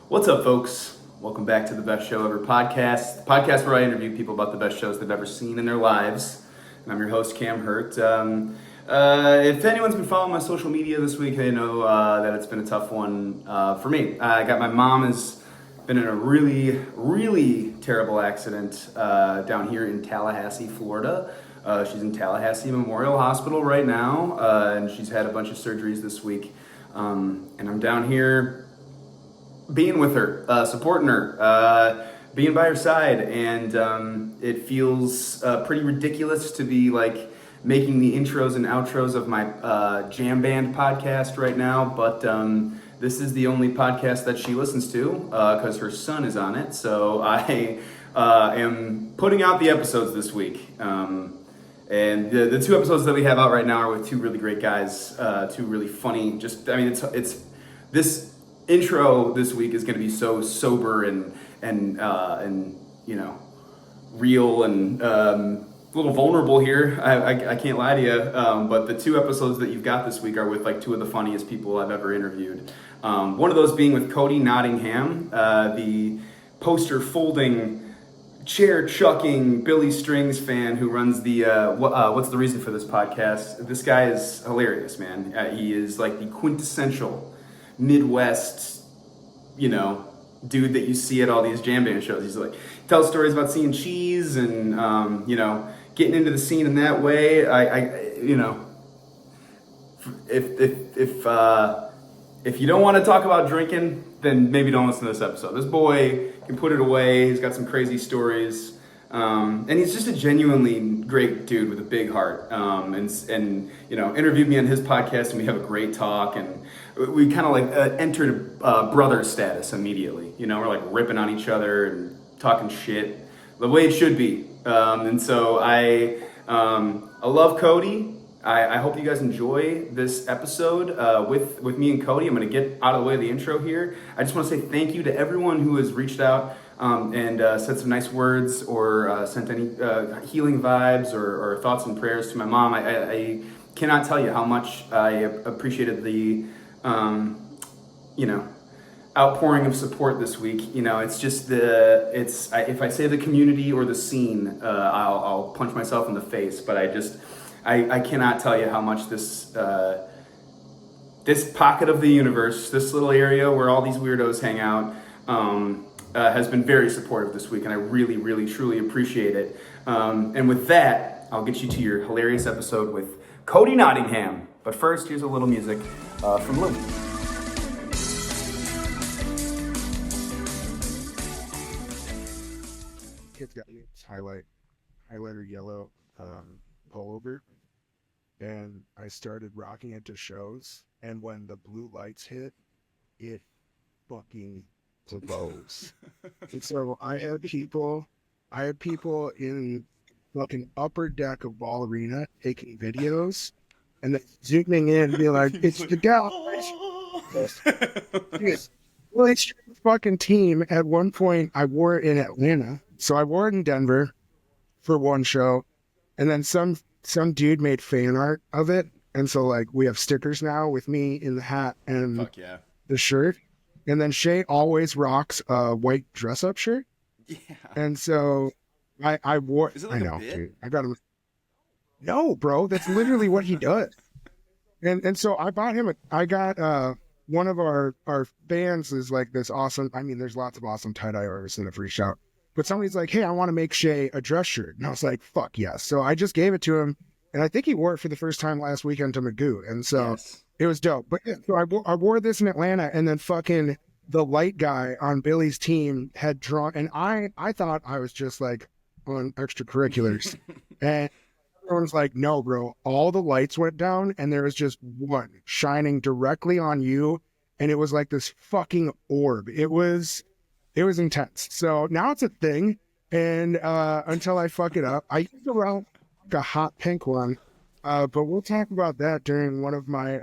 What's up, folks? Welcome back to the Best Show Ever podcast, the podcast where I interview people about the best shows they've ever seen in their lives. And I'm your host, Cam Hurt. If anyone's been following my social media this week, they know that it's been a tough one for me. I got my mom has been in a really terrible accident down here in Tallahassee, Florida. She's in Tallahassee Memorial Hospital right now, and she's had a bunch of surgeries this week. And I'm down here being with her, supporting her, being by her side, and it feels pretty ridiculous to be like making the intros and outros of my jam band podcast right now, but this is the only podcast that she listens to because her son is on it, so I am putting out the episodes this week. And the two episodes that we have out right now are with two really great guys, two really funny, it's this intro this week is going to be so sober and real and a little vulnerable here. I can't lie to you, but the two episodes that you've got this week are with like two of the funniest people I've ever interviewed. One of those being with Kodi Nottingham, the poster folding, chair chucking Billy Strings fan who runs the What's the Reason for This podcast. This guy is hilarious, man. He is like the quintessential Midwest, dude that you see at all these jam band shows. He's like, tells stories about seeing cheese and, getting into the scene in that way. If you don't want to talk about drinking, then maybe don't listen to this episode. This boy can put it away. He's got some crazy stories. And he's just a genuinely great dude with a big heart. Interviewed me on his podcast, and we have a great talk. And we kind of entered brother status immediately. We're like ripping on each other and talking shit the way it should be. So I love Kodi. I hope you guys enjoy this episode with me and Kodi. I'm going to get out of the way of the intro here. I just want to say thank you to everyone who has reached out and said some nice words or sent any healing vibes or thoughts and prayers to my mom. I cannot tell you how much I appreciated the outpouring of support this week. It's just if I say the community or the scene, I'll punch myself in the face. But I cannot tell you how much this pocket of the universe, this little area where all these weirdos hang out, has been very supportive this week, and I really, really, truly appreciate it. And with that, I'll get you to your hilarious episode with Kodi Nottingham. But first, here's a little music from Lou. Kid's got this highlighter yellow pullover, and I started rocking it to shows, and when the blue lights hit, it fucking blows. And so I had people in fucking upper deck of Ball Arena taking videos and then zooming in and be like, it's the gal. Well, it's your fucking team. At one point, I wore it in Atlanta. So I wore it in Denver for one show, and then some dude made fan art of it. And so we have stickers now with me in the hat and Fuck yeah. the shirt. And then Shay always rocks a white dress-up shirt. Yeah. And so I wore. Is it like I know, a bit? dude. I got him. No, bro, that's literally what he does. And so I bought him I got one of our fans is like this awesome. I mean, there's lots of awesome tie-dye artists in the free shout. But somebody's like, hey, I want to make Shay a dress shirt. And I was like, fuck yes. So I just gave it to him. And I think he wore it for the first time last weekend to Magoo. And so Yes. it was dope. But yeah, so I wore this in Atlanta, and then fucking the light guy on Billy's team had drawn. And I thought I was just like on extracurriculars. And everyone's like, no, bro. All the lights went down, and there was just one shining directly on you. And it was like this fucking orb. It was intense. So now it's a thing. And until I fuck it up, I used to rock a hot pink one. But we'll talk about that during one of my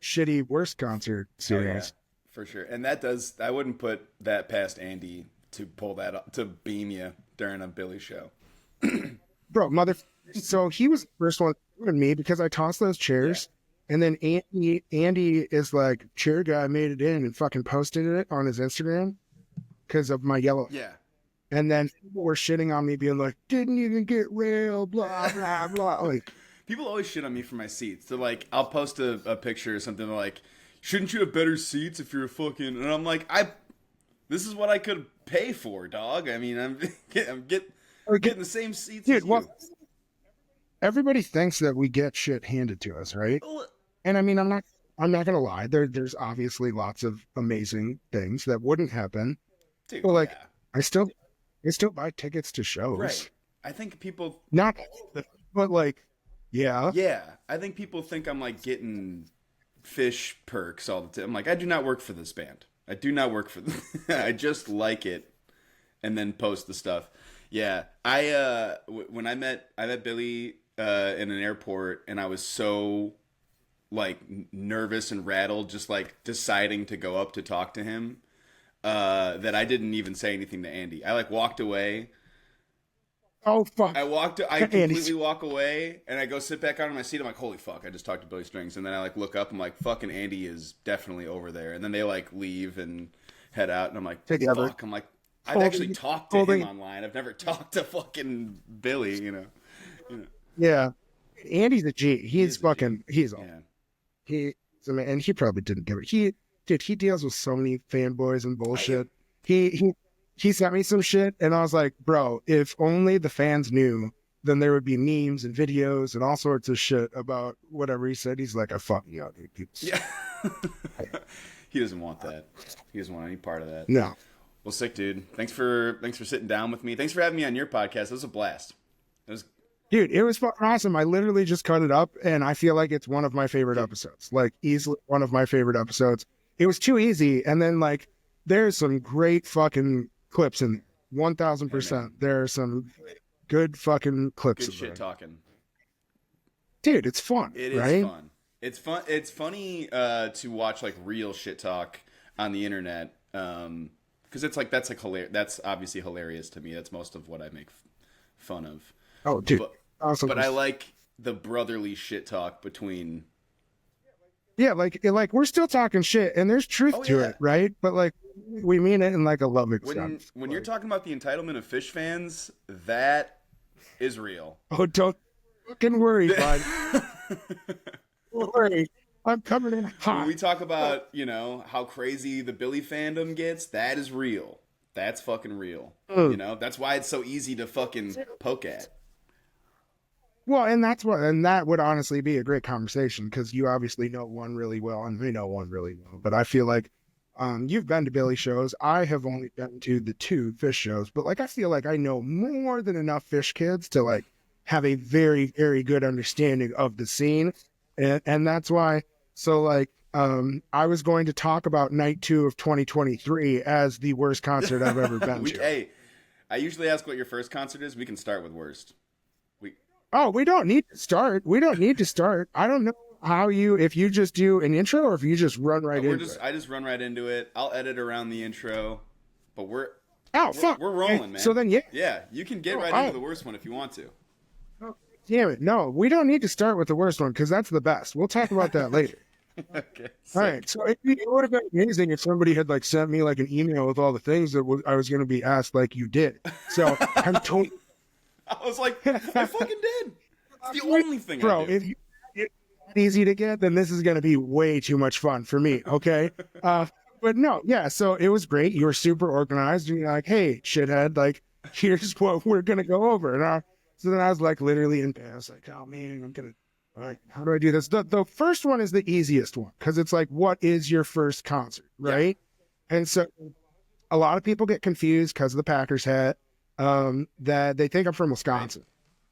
shitty worst concert series. Oh, yeah, for sure. And I wouldn't put that past Andy to pull that up, to beam you during a Billy show. Bro, so he was the first one to me because I tossed those chairs And then Andy is like, cheer guy made it in and fucking posted it on his Instagram because of my yellow. Yeah. And then people were shitting on me, being like, didn't even get rail, blah, blah, blah. Like, People always shit on me for my seats. They're like, I'll post a picture or something like, shouldn't you have better seats if you're a fucking... And I'm like, this is what I could pay for, dog. I mean, I'm getting the same seats as you. well, everybody thinks that we get shit handed to us, right? And I mean, I'm not gonna lie. There's obviously lots of amazing things that wouldn't happen. Dude, But like, yeah. I still buy tickets to shows. Right. I think people... Not, but like, yeah. Yeah. I think people think I'm like getting fish perks all the time. I'm like, I do not work for this band. I do not work for them. I just like it and then post the stuff. Yeah. When I met Billy in an airport, and I was so like nervous and rattled just like deciding to go up to talk to him that I didn't even say anything to Andy. I like walked away. Oh fuck! I completely walk away, and I go sit back on my seat. I'm like, holy fuck! I just talked to Billy Strings, and then I like look up. I'm like, fucking Andy is definitely over there. And then they like leave and head out, and I'm like, fuck! I'm like, I've actually talked to him online. I've never talked to fucking Billy. You know. Yeah, Andy's a G. He's fucking. He's all. Yeah. And he probably didn't give it. He deals with so many fanboys and bullshit. He sent me some shit, and I was like, bro, if only the fans knew, then there would be memes and videos and all sorts of shit about whatever he said. He's like, I fucking out, dude. Yeah. He doesn't want that. He doesn't want any part of that. No. Well, sick, dude. Thanks for sitting down with me. Thanks for having me on your podcast. It was a blast. Dude, it was fucking awesome. I literally just cut it up, and I feel like it's one of my favorite episodes. Like, easily one of my favorite episodes. It was too easy, and then, like, there's some great fucking clips in 1,000%. There are some good fucking clips. Good shit talking. Dude, it's fun. It is fun. It's fun. It's funny to watch like real shit talk on the internet because it's like that's hilarious. That's obviously hilarious to me. That's most of what I make fun of. Oh, dude. Awesome. But I like the brotherly shit talk between. Yeah, like we're still talking shit, and there's truth to it, right? But like, we mean it in like a loving sense. When you're talking about the entitlement of fish fans, that is real. Oh, don't fucking worry, bud. Don't worry, I'm coming in hot. When we talk about how crazy the Billy fandom gets, that is real. That's fucking real. That's why it's so easy to fucking poke at. Well, and that would honestly be a great conversation because you obviously know one really well and we know one really well. But I feel like you've been to Billy shows. I have only been to the 2 fish shows, but like I feel like I know more than enough fish kids to like have a very, very good understanding of the scene. And that's why. So like I was going to talk about night 2 of 2023 as the worst concert I've ever been to. Hey, I usually ask what your first concert is. We can start with worst. Oh, we don't need to start. I don't know if you just do an intro or if you just run right into it. I just run right into it. I'll edit around the intro, but we're rolling, man. So then, yeah, you can get right into the worst one if you want to. Oh, damn it. No, we don't need to start with the worst one because that's the best. We'll talk about that later. Okay. All right. So it would have been amazing if somebody had like sent me like an email with all the things that I was going to be asked like you did. So I'm totally... I was like, I fucking did. It's the only thing I do. If it's easy to get, then this is going to be way too much fun for me, okay? But no, yeah, so it was great. You were super organized. And you're like, hey, shithead, like, here's what we're going to go over. And so then I was like literally in bed. I was like, oh, man, I'm going to, all right, how do I do this? The first one is the easiest one because it's like, what is your first concert, right? Yeah. And so a lot of people get confused because of the Packers hat. That they think I'm from Wisconsin,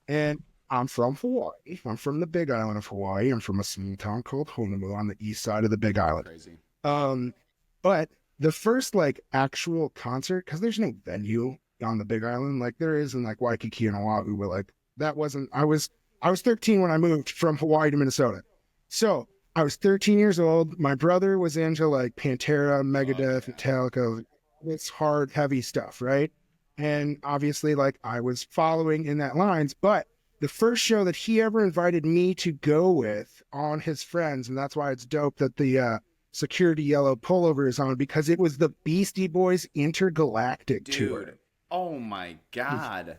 and I'm from Hawaii. I'm from the Big Island of Hawaii. I'm from a small town called Honolulu on the east side of the Big Island. Crazy. But the first like actual concert, because there's no venue on the Big Island like there is in like Waikiki and Oahu, but like that wasn't. I was 13 when I moved from Hawaii to Minnesota, so I was 13 years old. My brother was into like Pantera, Megadeth, Metallica. It's hard, heavy stuff, right? And obviously, like, I was following in that lines, but the first show that he ever invited me to go with on his friends, and that's why it's dope that the security yellow pullover is on, because it was the Beastie Boys Intergalactic Tour. Dude, oh my God.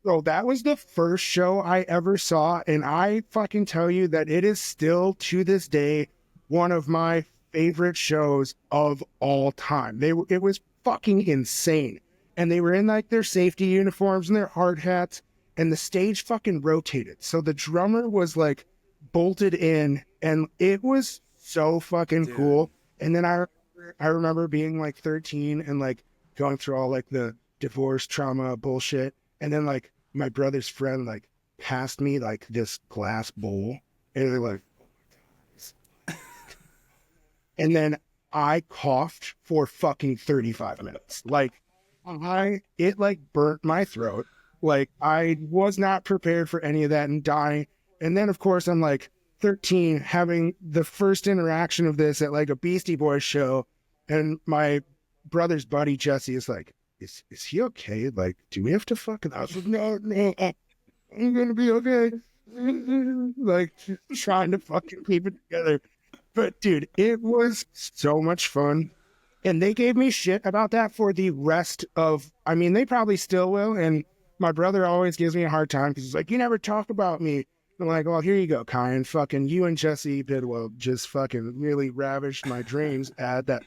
So that was the first show I ever saw, and I fucking tell you that it is still to this day one of my favorite shows of all time. It was fucking insane, and they were in like their safety uniforms and their hard hats, and the stage fucking rotated. So the drummer was like bolted in, and it was so fucking Dude. cool. And then I remember being like 13 and like going through all like the divorce trauma bullshit. And then like my brother's friend like passed me like this glass bowl, and they're like, and then I coughed for fucking 35 minutes. Like it like burnt my throat. Like I was not prepared for any of that and dying. And then of course I'm like 13 having the first interaction of this at like a Beastie Boys show. And my brother's buddy, Jesse, is like, is he okay? Like, do we have to fucking, I was like, no, I'm going to be okay. Like trying to fucking keep it together. But dude, it was so much fun. And they gave me shit about that for the rest of, I mean, they probably still will. And my brother always gives me a hard time because he's like, you never talk about me. I'm like, well, here you go, Kai. And fucking you and Jesse Bidwell just fucking really ravished my dreams at that.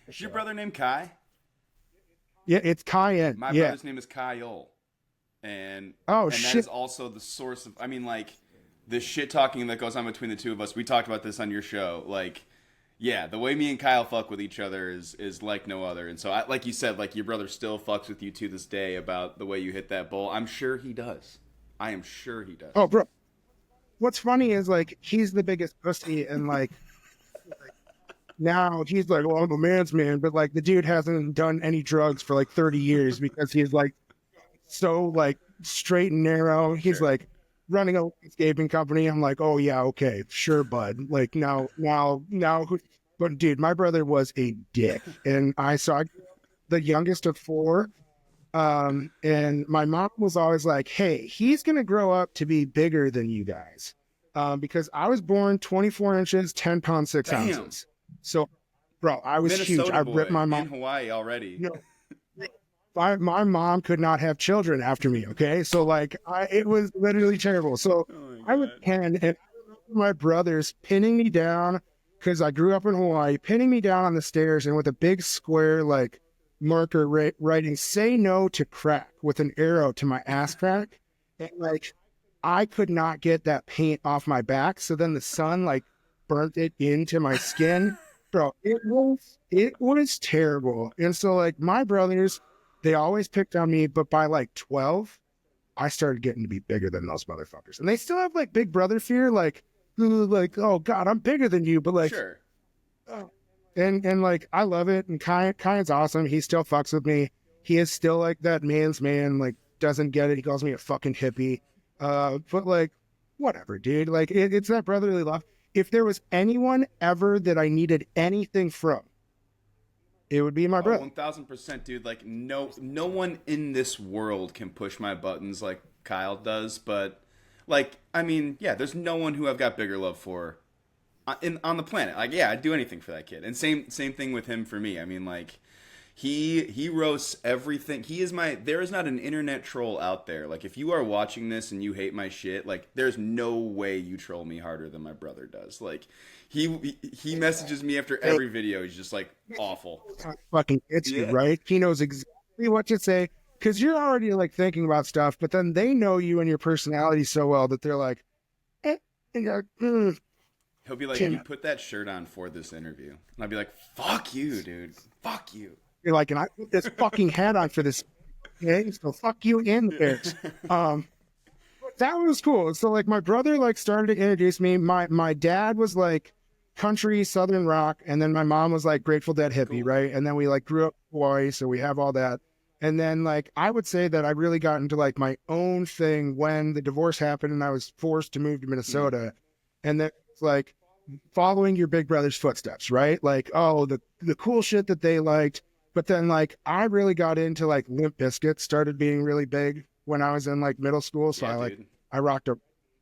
Is your brother named Kai? Yeah, it's Kai. My brother's name is Kyle. And shit. That is also the source of, I mean, like, the shit talking that goes on between the two of us. We talked about this on your show. Like, yeah, the way me and Kyle fuck with each other is like no other. And so, like you said, like your brother still fucks with you to this day about the way you hit that bowl. I'm sure he does. I am sure he does. Oh, bro. What's funny is like he's the biggest pussy, and like now he's like, well, I'm a man's man, but like the dude hasn't done any drugs for like 30 years because he's like so like straight and narrow. He's Sure. like running a landscaping company. I'm like, oh yeah, okay, sure, bud. Like now, but dude, my brother was a dick, and I saw the youngest of four. And my mom was always like, hey, he's going to grow up to be bigger than you guys. Because I was born 24 inches, 10 pounds, 6 Damn. ounces. So, bro, I was Minnesota huge. I boy ripped my mom. in Hawaii already. You know, my mom could not have children after me. Okay. So like, it was literally terrible. So I was 10, and my brothers pinning me down because I grew up in Hawaii, pinning me down on the stairs, and with a big square, like, marker writing "say no to crack" with an arrow to my ass crack, and like I could not get that paint off my back, so then the sun like burnt it into my skin. Bro, it was terrible. And so like my brothers, they always picked on me, but by like 12 I started getting to be bigger than those motherfuckers, and they still have like big brother fear, like oh god, I'm bigger than you, but like Sure. And like I love it, and Kyan's awesome. He still fucks with me. He is still like that man's man, like doesn't get it. He calls me a fucking hippie. But like whatever, dude. Like it's that brotherly love. If there was anyone ever that I needed anything from, it would be my brother. 1000%, dude. Like no one in this world can push my buttons like Kyle does, but like I mean, yeah, there's no one who I've got bigger love for on the planet. Like, yeah, I'd do anything for that kid. And same thing with him for me. I mean, like, he roasts everything. There is not an internet troll out there. Like, if you are watching this and you hate my shit, like, there's no way you troll me harder than my brother does. Like, he messages me after every video. He's just like, awful. Fucking it's you, right? He knows exactly what to say, because you're already like thinking about stuff, but then they know you and your personality so well that they're like, and you're like, He'll be like, you put that shirt on for this interview. And I'll be like, fuck you, dude. Fuck you. You're like, and I put this fucking hat on for this. Okay, so fuck you and the Bears. That was cool. So like my brother like started to introduce me. My dad was like country southern rock, and then my mom was like Grateful Dead hippie, cool. Right? And then we like grew up in Hawaii, so we have all that. And then like I would say that I really got into like my own thing when the divorce happened and I was forced to move to Minnesota. Mm. And then it's like following your big brother's footsteps, right? Like, oh, the cool shit that they liked. But then like I really got into like Limp Bizkit, started being really big when I was in like middle school. So I rocked a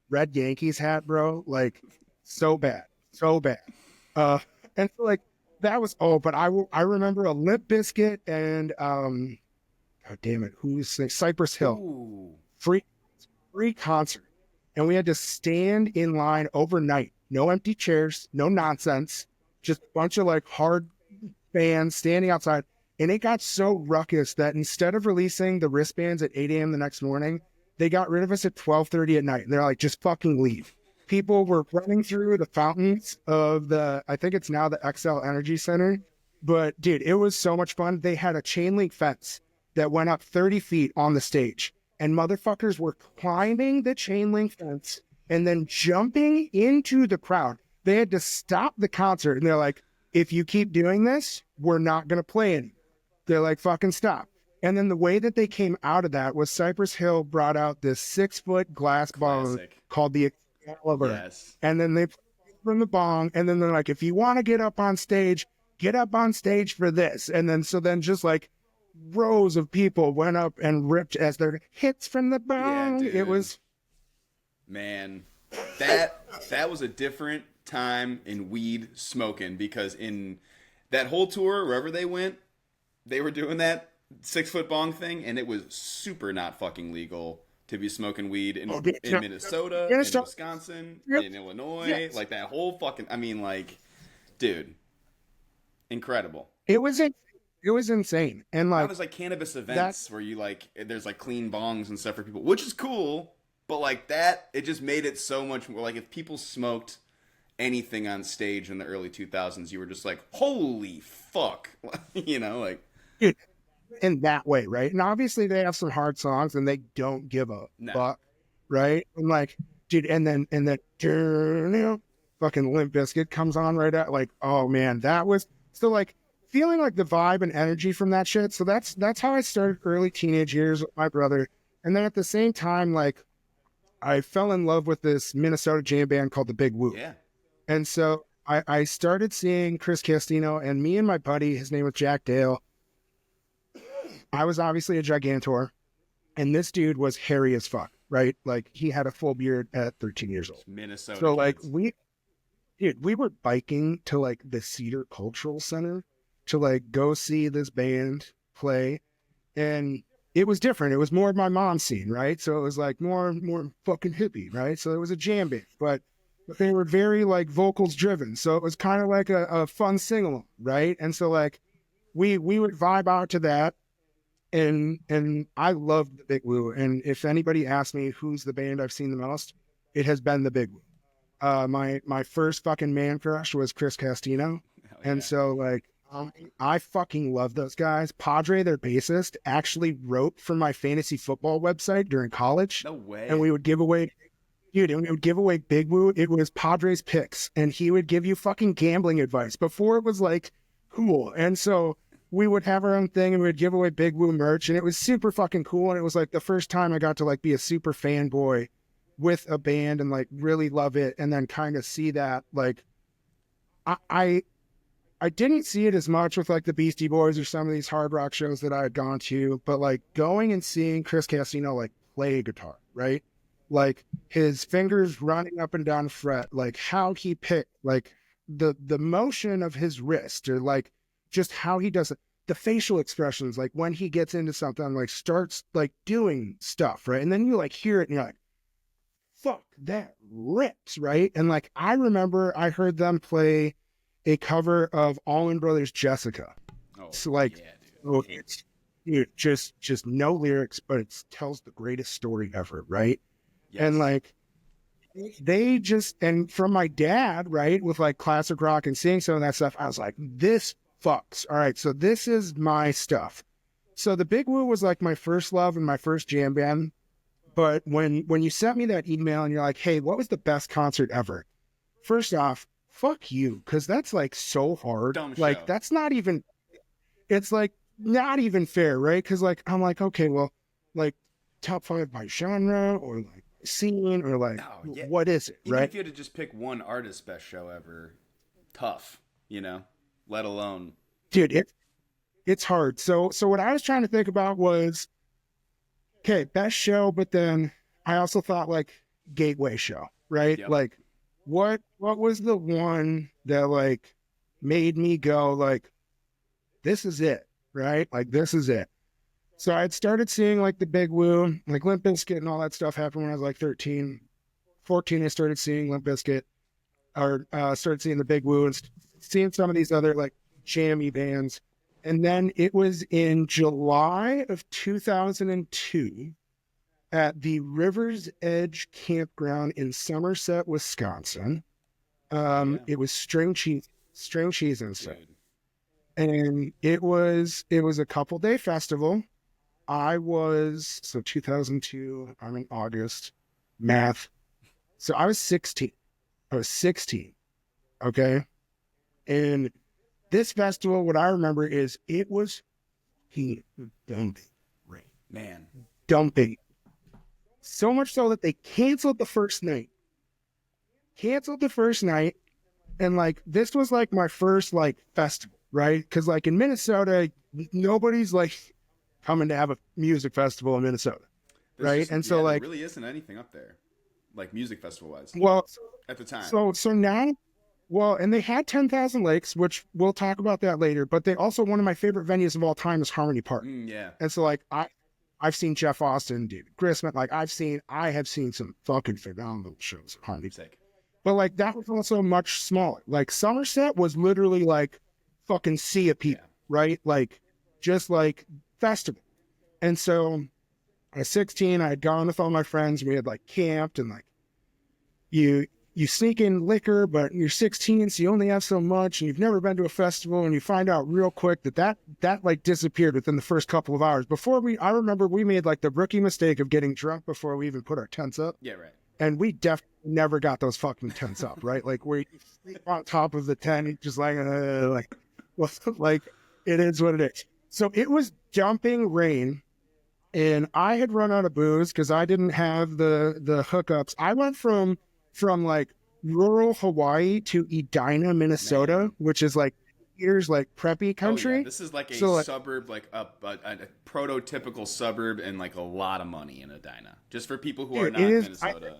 red Yankees hat, bro. Like so bad, so bad. Uh, and so like that was but I remember a Limp Biscuit and oh damn it, who's Cypress Hill Ooh. free concert, and we had to stand in line overnight. No empty chairs, no nonsense, just a bunch of like hard fans standing outside. And it got so ruckus that instead of releasing the wristbands at 8 a.m. the next morning, they got rid of us at 12:30 at night. And they're like, just fucking leave. People were running through the fountains of I think it's now the XL Energy Center. But dude, it was so much fun. They had a chain link fence that went up 30 feet on the stage, and motherfuckers were climbing the chain link fence and then jumping into the crowd. They had to stop the concert, and they're like, if you keep doing this, we're not going to play it. They're like, fucking stop. And then the way that they came out of that was Cypress Hill brought out this 6-foot glass bong called the Excalibur. Yes. And then they from the bong, and then they're like, if you want to get up on stage for this. And then just like rows of people went up and ripped as their hits from the bong. Yeah, it was, man, that was a different time in weed smoking, because in that whole tour, wherever they went, they were doing that 6-foot bong thing, and it was super not fucking legal to be smoking weed in Minnesota, in Wisconsin, in Illinois, like that whole fucking, I mean, like, dude, incredible. It was insane. And like, there's like cannabis events where you like, there's like clean bongs and stuff for people, which is cool, but like that, it just made it so much more, like if people smoked anything on stage in the early 2000s, you were just like, holy fuck, you know, like, dude, in that way, right? And obviously they have some hard songs and they don't give a fuck, right? And like, dude, and then fucking Limp Bizkit comes on right at, like, oh man, that was so like feeling like the vibe and energy from that shit. So that's how I started early teenage years with my brother. And then at the same time, like, I fell in love with this Minnesota jam band called the Big Woo. Yeah. And so I started seeing Chris Castino, and me and my buddy, his name was Jack Dale. I was obviously a gigantor, and this dude was hairy as fuck, right? Like, he had a full beard at 13 years old. Minnesota. So like kids. we were biking to like the Cedar Cultural Center to like go see this band play, and it was different. It was more of my mom's scene, right? So it was like more fucking hippie, right? So it was a jam band, but they were very like vocals driven. So it was kind of like a fun sing-along, right? And so like we would vibe out to that. And I loved the Big Woo. And if anybody asks me who's the band I've seen the most, it has been the Big Woo. My first fucking man crush was Chris Castino. And so like, I fucking love those guys. Padre, their bassist, actually wrote for my fantasy football website during college. No way. And we would give away, dude, and we would give away Big Woo. It was Padre's picks, and he would give you fucking gambling advice before it was like cool. And so we would have our own thing, and we would give away Big Woo merch, and it was super fucking cool. And it was like the first time I got to like be a super fanboy with a band and like really love it, and then kind of see that like I didn't see it as much with like the Beastie Boys or some of these hard rock shows that I had gone to, but like going and seeing Chris Castino like play guitar, right? Like his fingers running up and down the fret, like how he picked, like the motion of his wrist, or like just how he does it, the facial expressions, like when he gets into something, like starts like doing stuff, right? And then you like hear it and you're like, fuck, that rips, right? And like I remember I heard them play a cover of Allman Brothers' Jessica. So like, yeah, dude. It's, dude, just no lyrics, but it tells the greatest story ever, right? Yes. And like, they just, and from my dad, right, with like classic rock and seeing some of that stuff, I was like, this fucks. All right, so this is my stuff. So the Big Woo was like my first love and my first jam band. But when you sent me that email and you're like, hey, what was the best concert ever? First off, fuck you, because that's like so hard. Dumb like show. That's not even, it's like not even fair, right? Because like I'm like, okay, well, like top 5 by genre or like scene or like what is it, even right? If you had to just pick one artist best show ever, tough, you know, let alone, dude, it's hard. So what I was trying to think about was, okay, best show, but then I also thought like, gateway show, right? Yep. Like, what was the one that like made me go like, this is it, right? Like, this is it. So I'd started seeing like the Big Woo, like Limp Bizkit and all that stuff happened when I was like 13, 14. I started seeing Limp Bizkit, or started seeing the Big Woo and seeing some of these other like jammy bands. And then it was in July of 2002 at the River's Edge Campground in Somerset, Wisconsin. Yeah. It was string cheese and stuff. Dude. And it was a couple day festival. I was, so 2002, I'm in August, math. So I was 16. I was 16. Okay. And this festival, what I remember is it was dumping, rain, Man. dumping. So much so that they canceled the first night. And like, this was like my first like festival, right? Because like in Minnesota, nobody's like coming to have a music festival in Minnesota, right? And so like, there really isn't anything up there, like music festival wise, well, at the time. so now, well, and they had 10,000 Lakes, which we'll talk about that later. But they also, one of my favorite venues of all time is Harmony Park. Yeah. And so like I've seen Jeff Austin, David Grisman, like I have seen some fucking phenomenal shows at Harmony. Sick. But like that was also much smaller. Like Somerset was literally like fucking sea of people, right? Like just like festival. And so I was 16, I had gone with all my friends, we had like camped, and like you sneak in liquor, but you're 16, so you only have so much, and you've never been to a festival, and you find out real quick that like disappeared within the first couple of hours. I remember we made like the rookie mistake of getting drunk before we even put our tents up. Yeah, right. And we definitely never got those fucking tents up, right? Like we sleep on top of the tent, just like well, like it is what it is. So it was dumping rain, and I had run out of booze because I didn't have the hookups. I went from like rural Hawaii to Edina, Minnesota, which is like here's like preppy country. Oh, yeah. This is like a suburb, like a prototypical suburb, and like a lot of money in Edina. Just for people who are not in Minnesota.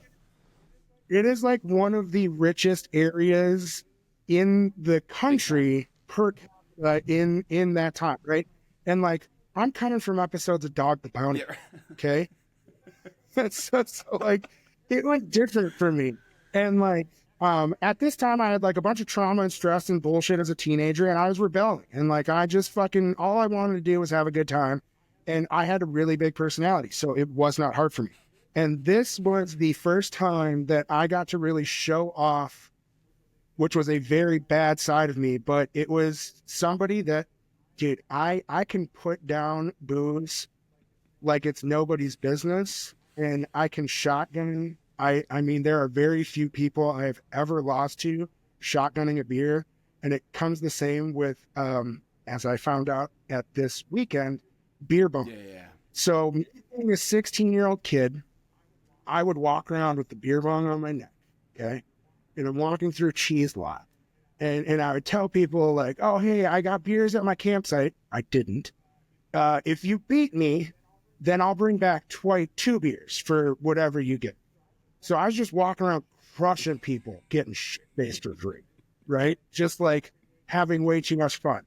It is like one of the richest areas in the country in that time, right? And like I'm coming from episodes of Dog the Bounty, Yeah. okay? That's like it went different for me, and like at this time I had like a bunch of trauma and stress and bullshit as a teenager, and I was rebelling, and like I just fucking all I wanted to do was have a good time, and I had a really big personality, so it was not hard for me. And this was the first time that I got to really show off, which was a very bad side of me, but it was somebody that, dude, I can put down booze like it's nobody's business, and I can shotgun. I mean, there are very few people I've ever lost to shotgunning a beer, and it comes the same with, as I found out at this weekend, beer bong. Yeah. So being a 16-year-old kid, I would walk around with the beer bong on my neck, okay? And I'm walking through a cheese lot. And I would tell people like, oh, hey, I got beers at my campsite. I didn't. If you beat me, then I'll bring back 2 beers for whatever you get. So I was just walking around crushing people, getting shit-faced for free, right? Just like having way too much fun.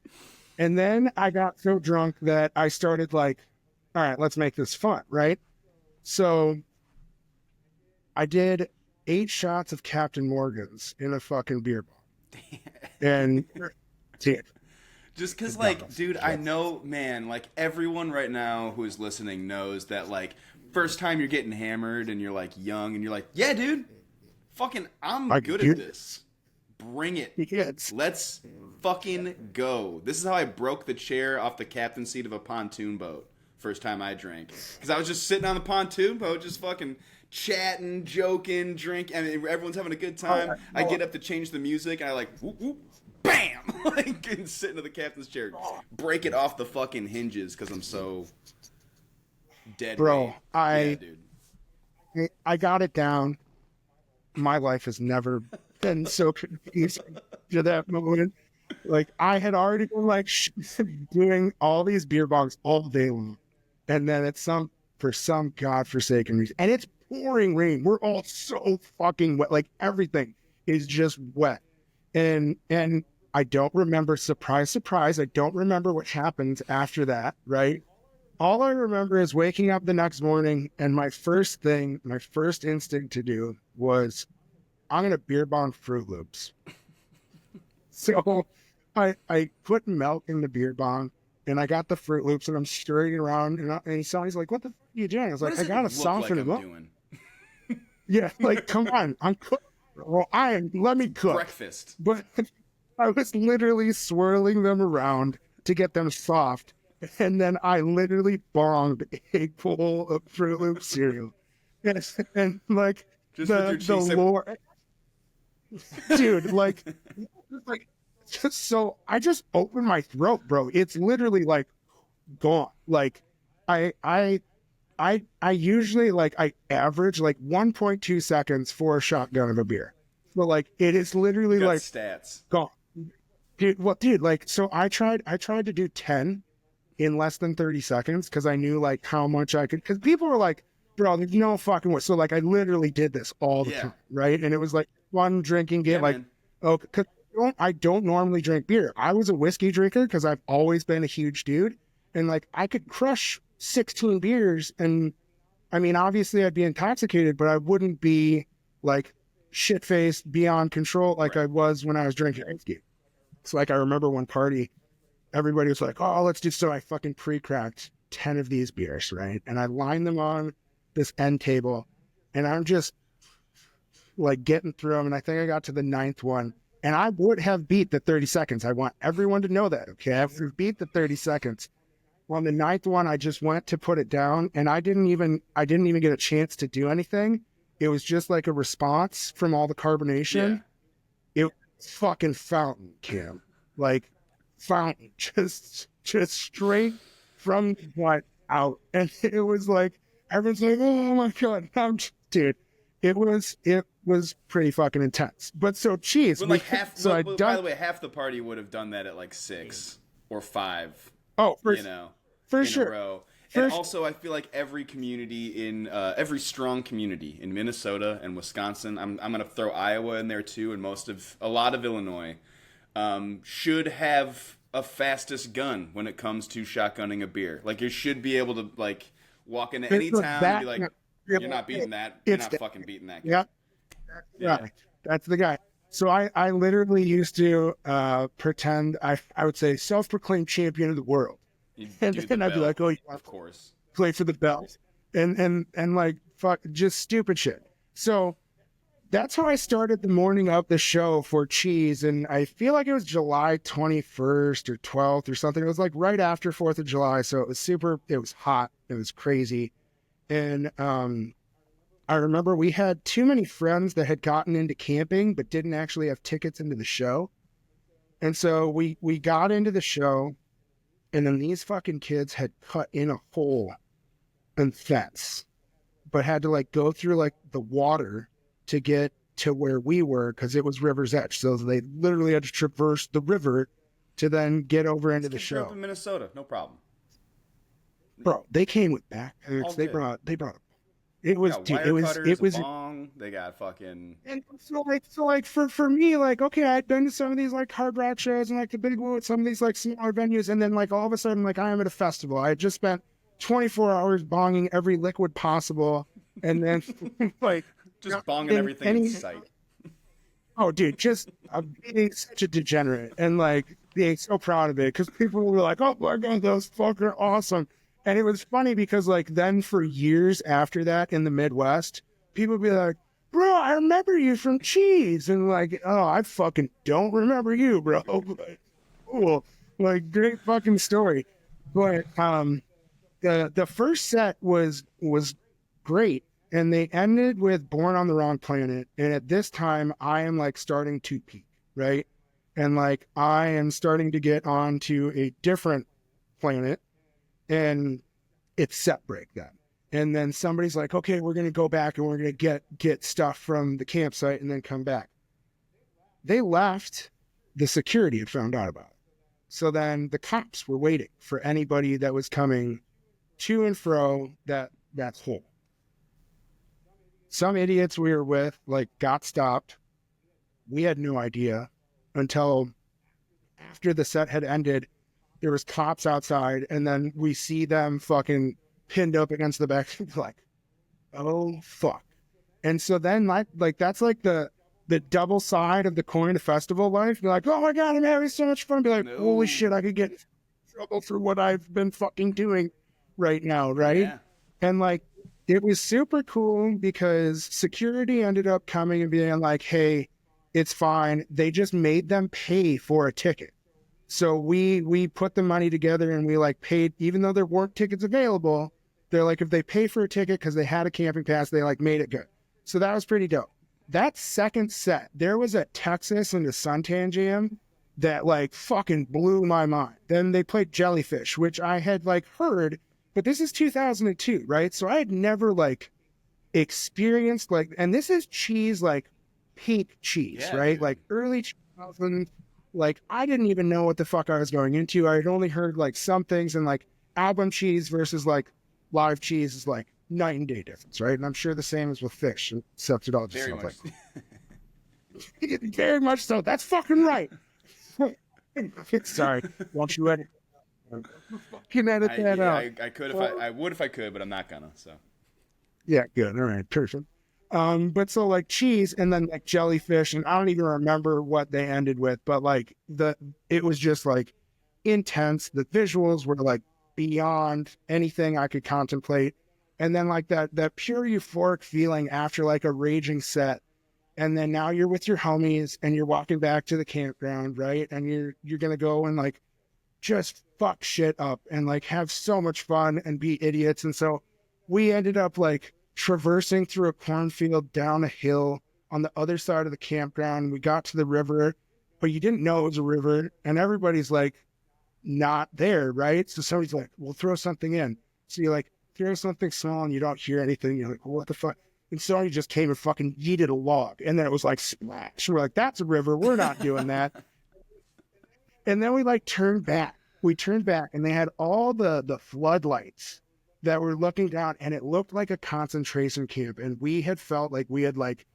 And then I got so drunk that I started like, all right, let's make this fun, right? So I did 8 shots of Captain Morgan's in a fucking beer bong. And dude, just because, like, dude, I know, man, like, everyone right now who is listening knows that, like, first time you're getting hammered and you're, like, young and you're like, yeah, dude, fucking, I'm good at this. Bring it. Yes. Let's fucking go. This is how I broke the chair off the captain's seat of a pontoon boat first time I drank. Because I was just sitting on the pontoon boat, just fucking chatting, joking, drinking. I mean, everyone's having a good time. I get up to change the music, and I like, whoop, whoop, bam! Like, and sit into the captain's chair. Break it off the fucking hinges because I'm so dead. Bro, yeah, dude. I got it down. My life has never been so confusing to that moment. Like, I had already been like doing all these beer bongs all day long, and then for some godforsaken reason, and it's pouring rain. We're all so fucking wet. Like everything is just wet. And I don't remember, surprise, surprise, I don't remember what happened after that, right? All I remember is waking up the next morning and my first instinct to do was, I'm going to beer bong Fruit Loops. So I put milk in the beer bong and I got the Fruit Loops and I'm stirring around and he's like, what the fuck are you doing? I was like, I got to soften it up. Doing? Yeah, like, come on, I'm cook. Well, let me cook. Breakfast. But I was literally swirling them around to get them soft. And then I literally bonged a bowl of Fruit Loop cereal. Yes, and like just the Lord, dude, like so I just opened my throat, bro. It's literally like gone. Like I usually like I average like 1.2 seconds for a shotgun of a beer. But like it is literally like stats gone. Dude, like so I tried to do 10 in less than 30 seconds because I knew like how much I could, because people were like, bro, there's no fucking way. So like I literally did this all the time, right? And it was like fun drinking game. Like, oh, cause I don't normally drink beer. I was a whiskey drinker because I've always been a huge dude. And like I could crush 16 beers and I mean, obviously I'd be intoxicated, but I wouldn't be like shit-faced beyond control like I was when I was drinking whiskey. So like I remember one party, everybody was like, oh, let's do, so I fucking pre-cracked 10 of these beers, right? And I lined them on this end table and I'm just like getting through them. And I think I got to the 9th one and I would have beat the 30 seconds. I want everyone to know that, okay? I would beat the 30 seconds. Well, on the 9th one, I just went to put it down and I didn't even get a chance to do anything. It was just like a response from all the carbonation. Yeah. It was fucking fountain, Kim. Like fountain, just straight from what out. And it was like, everyone's like, oh my God, dude, it was pretty fucking intense. But so cheese. But like by the way, half the party would have done that at like 6 or 5. Oh, for in sure. A row. And also, I feel like every community every strong community in Minnesota and Wisconsin, I'm gonna throw Iowa in there too, and a lot of Illinois, should have a fastest gun when it comes to shotgunning a beer. Like you should be able to like walk into any town and be like, you're not beating that. You're not fucking beating that guy. Yeah, that's the guy. So I literally used to pretend I would say self-proclaimed champion of the world. And then I'd be like, oh, of course, play for the belt, and like fuck, just stupid shit. So that's how I started the morning of the show for Cheese, and I feel like it was July 21st or 12th or something. It was like right after 4th of July, so it was hot, it was crazy, and I remember we had too many friends that had gotten into camping but didn't actually have tickets into the show, and so we got into the show. And then these fucking kids had cut in a hole and fence, but had to like go through like the water to get to where we were because it was River's Edge. So they literally had to traverse the river to then get over into the show. Up in Minnesota, no problem. Bro, they came with backpacks. They brought. It was it was bong. They got fucking. And so like for me, like, okay, I'd been to some of these like hard rock shows and like the Big Woo at some of these like smaller venues, and then like all of a sudden like I am at a festival. I had just spent 24 hours bonging every liquid possible, and then like just bonging everything in sight. Oh, dude, just being such a degenerate and like being so proud of it because people were like, "Oh my God, that was fucking awesome." And it was funny because like then for years after that in the Midwest, people would be like, bro, I remember you from Cheese. And like, oh, I fucking don't remember you, bro. But, cool. Like great fucking story. But the first set was great. And they ended with Born on the Wrong Planet. And at this time I am like starting to peak, right? And like I am starting to get onto a different planet. And it's set break then. And then somebody's like, okay, we're going to go back and we're going to get stuff from the campsite and then come back. They left. The security had found out about it. So then the cops were waiting for anybody that was coming to and fro that hole. some idiots we were with like got stopped. We had no idea until after the set had ended. There was cops outside, and then we see them fucking pinned up against the back. Like, oh fuck. And so then like that's like the double side of the coin of festival life. You're like, oh my god, I'm having so much fun. Be like, holy shit, I could get in trouble for what I've been fucking doing right now, right? Yeah. And like it was super cool because security ended up coming and being like, hey, it's fine. They just made them pay for a ticket. So we put the money together and we like paid, even though there weren't tickets available. They're like, if they pay for a ticket because they had a camping pass, they like made it good. So that was pretty dope. That second set, there was a Texas and a Suntan Jam that like fucking blew my mind. Then they played Jellyfish, which I had like heard, but this is 2002, right? So I had never like experienced like, and this is cheese, like peak cheese, Yeah, right? dude. Like early 2000s. Like I didn't even know what the fuck I was going into. I had only heard like some things, and like album cheese versus like live cheese is like night and day difference, right? And I'm sure the same is with fish, except it all just Very sounds much. like very much so. That's fucking right. Sorry, won't you edit? Fucking edit that out. I could if I would if I could, but I'm not gonna. So Yeah, good. All right, perfect. But so like cheese and then like jellyfish, and I don't even remember what they ended with, but like it was just like intense. The visuals were like beyond anything I could contemplate. And then like that pure euphoric feeling after like a raging set. And then now you're with your homies and you're walking back to the campground, right? And you're gonna go and like just fuck shit up and like have so much fun and be idiots. And so we ended up like traversing through a cornfield down a hill on the other side of the campground. We got to the river, but you didn't know it was a river, and everybody's like not there, right? So somebody's like, we'll throw something in. So you like throw something small and you don't hear anything. You're like, well, what the fuck? And somebody just came and fucking yeeted a log, and then it was like splash. We're like, that's a river. We're not doing that. And then we like turned back. We turned back, and they had all the floodlights that were looking down, and it looked like a concentration camp. And we had felt like we had like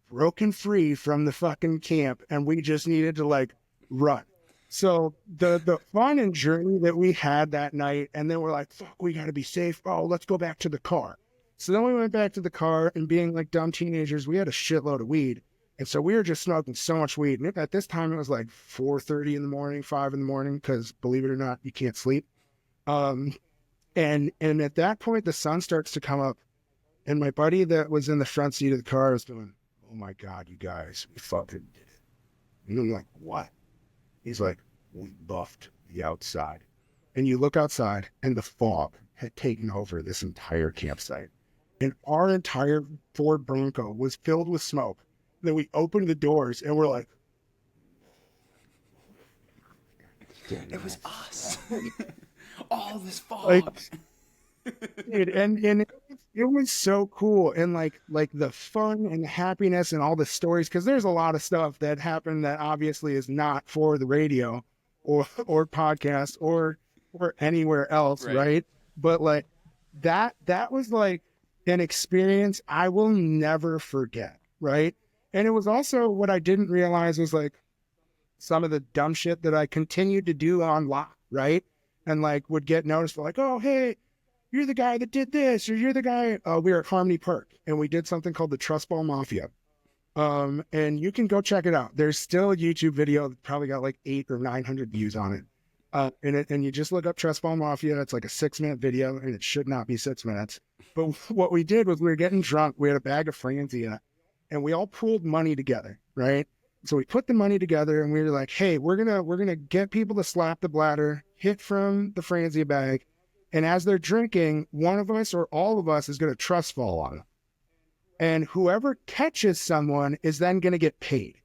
broken free from the fucking camp, and we just needed to like run. So the fun and journey that we had that night, and then we're like, fuck, we gotta be safe. Oh, let's go back to the car. So then we went back to the car, and being like dumb teenagers, we had a shitload of weed. And so we were just smoking so much weed. And at this time, it was like 4:30 in the morning, 5 in the morning, because believe it or not, you can't sleep. And at that point, the sun starts to come up. And my buddy that was in the front seat of the car was going, oh my God, you guys, we fucking did it. And I'm like, what? He's like, we buffed the outside. And you look outside, and the fog had taken over this entire campsite. And our entire Ford Bronco was filled with smoke. Then we opened the doors, and we're like, it was us. All this fog. like, dude, and it was so cool, and like the fun and the happiness and all the stories, because there's a lot of stuff that happened that obviously is not for the radio or podcast or anywhere else, right? But like that was like an experience I will never forget, right? And it was also what I didn't realize was like some of the dumb shit that I continued to do on lock, right? And like would get noticed for like, oh, hey, you're the guy that did this, or you're the guy. We were at Harmony Park, and we did something called the Trust Ball Mafia. And you can go check it out. There's still a YouTube video that probably got like 800 or 900 views on it. And you just look up Trust Ball Mafia. It's like a 6-minute video, and it should not be 6 minutes. But what we did was we were getting drunk. We had a bag of Franzia, and we all pooled money together, right? So we put the money together, and we were like, hey, we're gonna get people to slap the bladder, hit from the Franzia bag. And as they're drinking, one of us or all of us is going to trust fall on them. And whoever catches someone is then going to get paid,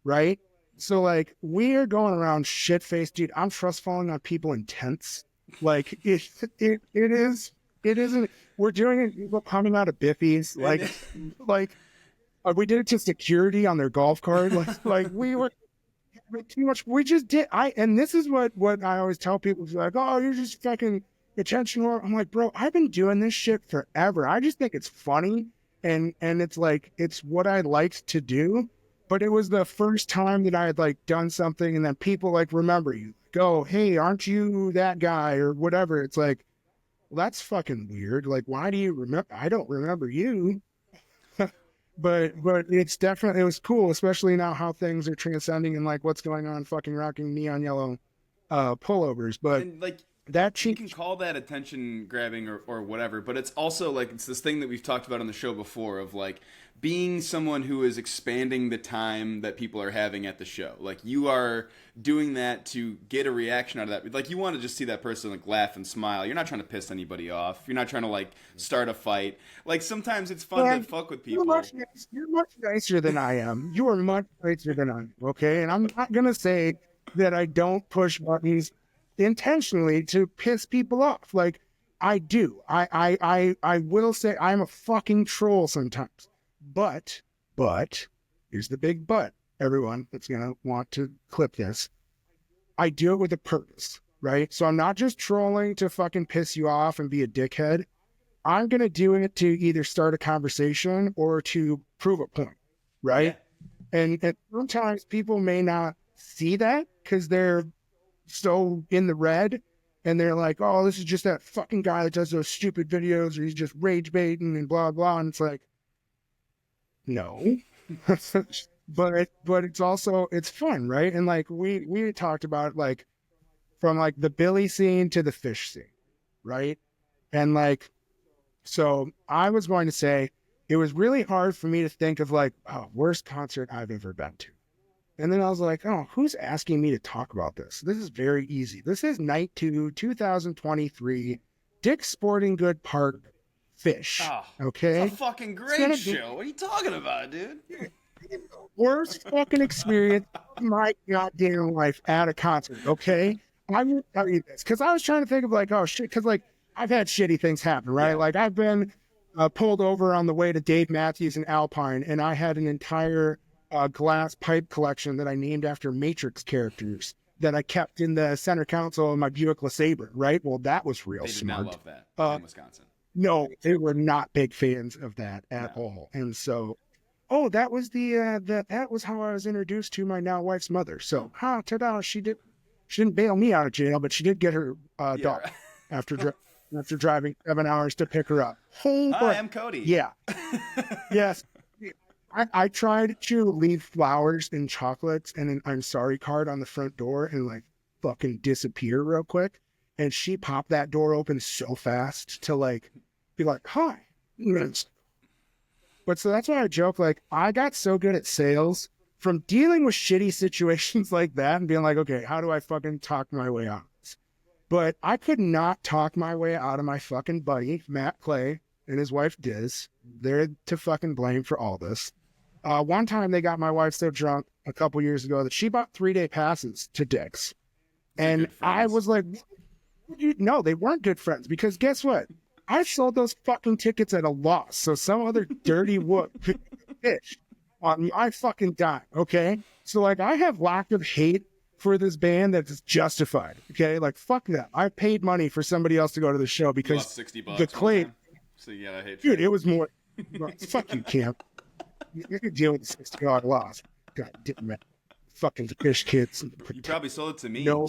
right? So like we are going around shit-faced, dude. I'm trust falling on people in tents. Like it isn't. We're doing it. We're coming out of Biffy's. Like we did it to security on their golf cart. Like we were too much. We just did. And this is what I always tell people. Like, oh, you're just fucking attention whore. I'm like, bro, I've been doing this shit forever. I just think it's funny and it's like it's what I liked to do, but it was the first time that I had like done something and then people like remember you. Go, hey, aren't you that guy or whatever? It's like, well, that's fucking weird. Like, why do you remember? I don't remember you. But it's definitely, it was cool, especially now how things are transcending and like what's going on fucking rocking neon yellow pullovers. But And like that you cheap can call that attention grabbing or whatever, but it's also like it's this thing that we've talked about on the show before of like being someone who is expanding the time that people are having at the show. Like you are doing that to get a reaction out of that. Like you want to just see that person like laugh and smile. You're not trying to piss anybody off. You're not trying to like start a fight. Like sometimes it's fun to fuck with people. you're much nicer than I am. You are much nicer than I am. Okay. And I'm not going to say that I don't push buttons intentionally to piss people off. Like I do. I will say I'm a fucking troll sometimes. But here's the big but, everyone that's going to want to clip this. I do it with a purpose, right? So I'm not just trolling to fucking piss you off and be a dickhead. I'm going to do it to either start a conversation or to prove a point, right? And sometimes people may not see that because they're so in the red and they're like, oh, this is just that fucking guy that does those stupid videos or he's just rage baiting and blah, blah. And it's like, no. but it's also, it's fun, right? And like we talked about like from like the Billy scene to the fish scene, right? And like, so I was going to say it was really hard for me to think of like, oh, worst concert I've ever been to. And then I was like, oh, who's asking me to talk about this? This is very easy. This is night 2, 2023, Dick's Sporting Good Park Fish. Oh, Okay. it's a fucking great show. What are you talking about, dude? Worst fucking experience of my goddamn life at a concert. Okay. I will tell you this because I was trying to think of like, oh shit, because like I've had shitty things happen, right? Yeah. Like I've been pulled over on the way to Dave Matthews in Alpine, and I had an entire glass pipe collection that I named after Matrix characters that I kept in the center console of my Buick LeSabre, right? Well, that was real They did smart. not love that in Wisconsin. No, they were not big fans of that at all. And so, oh, that was that was how I was introduced to my now wife's mother. So, ta-da, she didn't bail me out of jail, but she did get her dog Right. after driving 7 hours to pick her up. Hi, I'm Kodi. Yeah. Yes. I tried to leave flowers and chocolates and an I'm sorry card on the front door and like fucking disappear real quick. And she popped that door open so fast to like be like, hi. But so that's why I joke, like, I got so good at sales from dealing with shitty situations like that and being like, okay, how do I fucking talk my way out of this? But I could not talk my way out of my fucking buddy, Matt Clay, and his wife, Diz. They're to fucking blame for all this. One time they got my wife so drunk a couple years ago that she bought 3-day passes to Dick's. And I was like, no, they weren't good friends because guess what? I sold those fucking tickets at a loss. So some other dirty wood could fish on my fucking dime. Okay. So like I have lack of hate for this band that's justified. Okay. Like fuck that. I paid money for somebody else to go to the show because $60 the Clay, so yeah, I hate dude, it was more, fuck you, Cam. You could deal with the $60 loss. God damn it. Fucking fish kids. You probably sold it to me. No.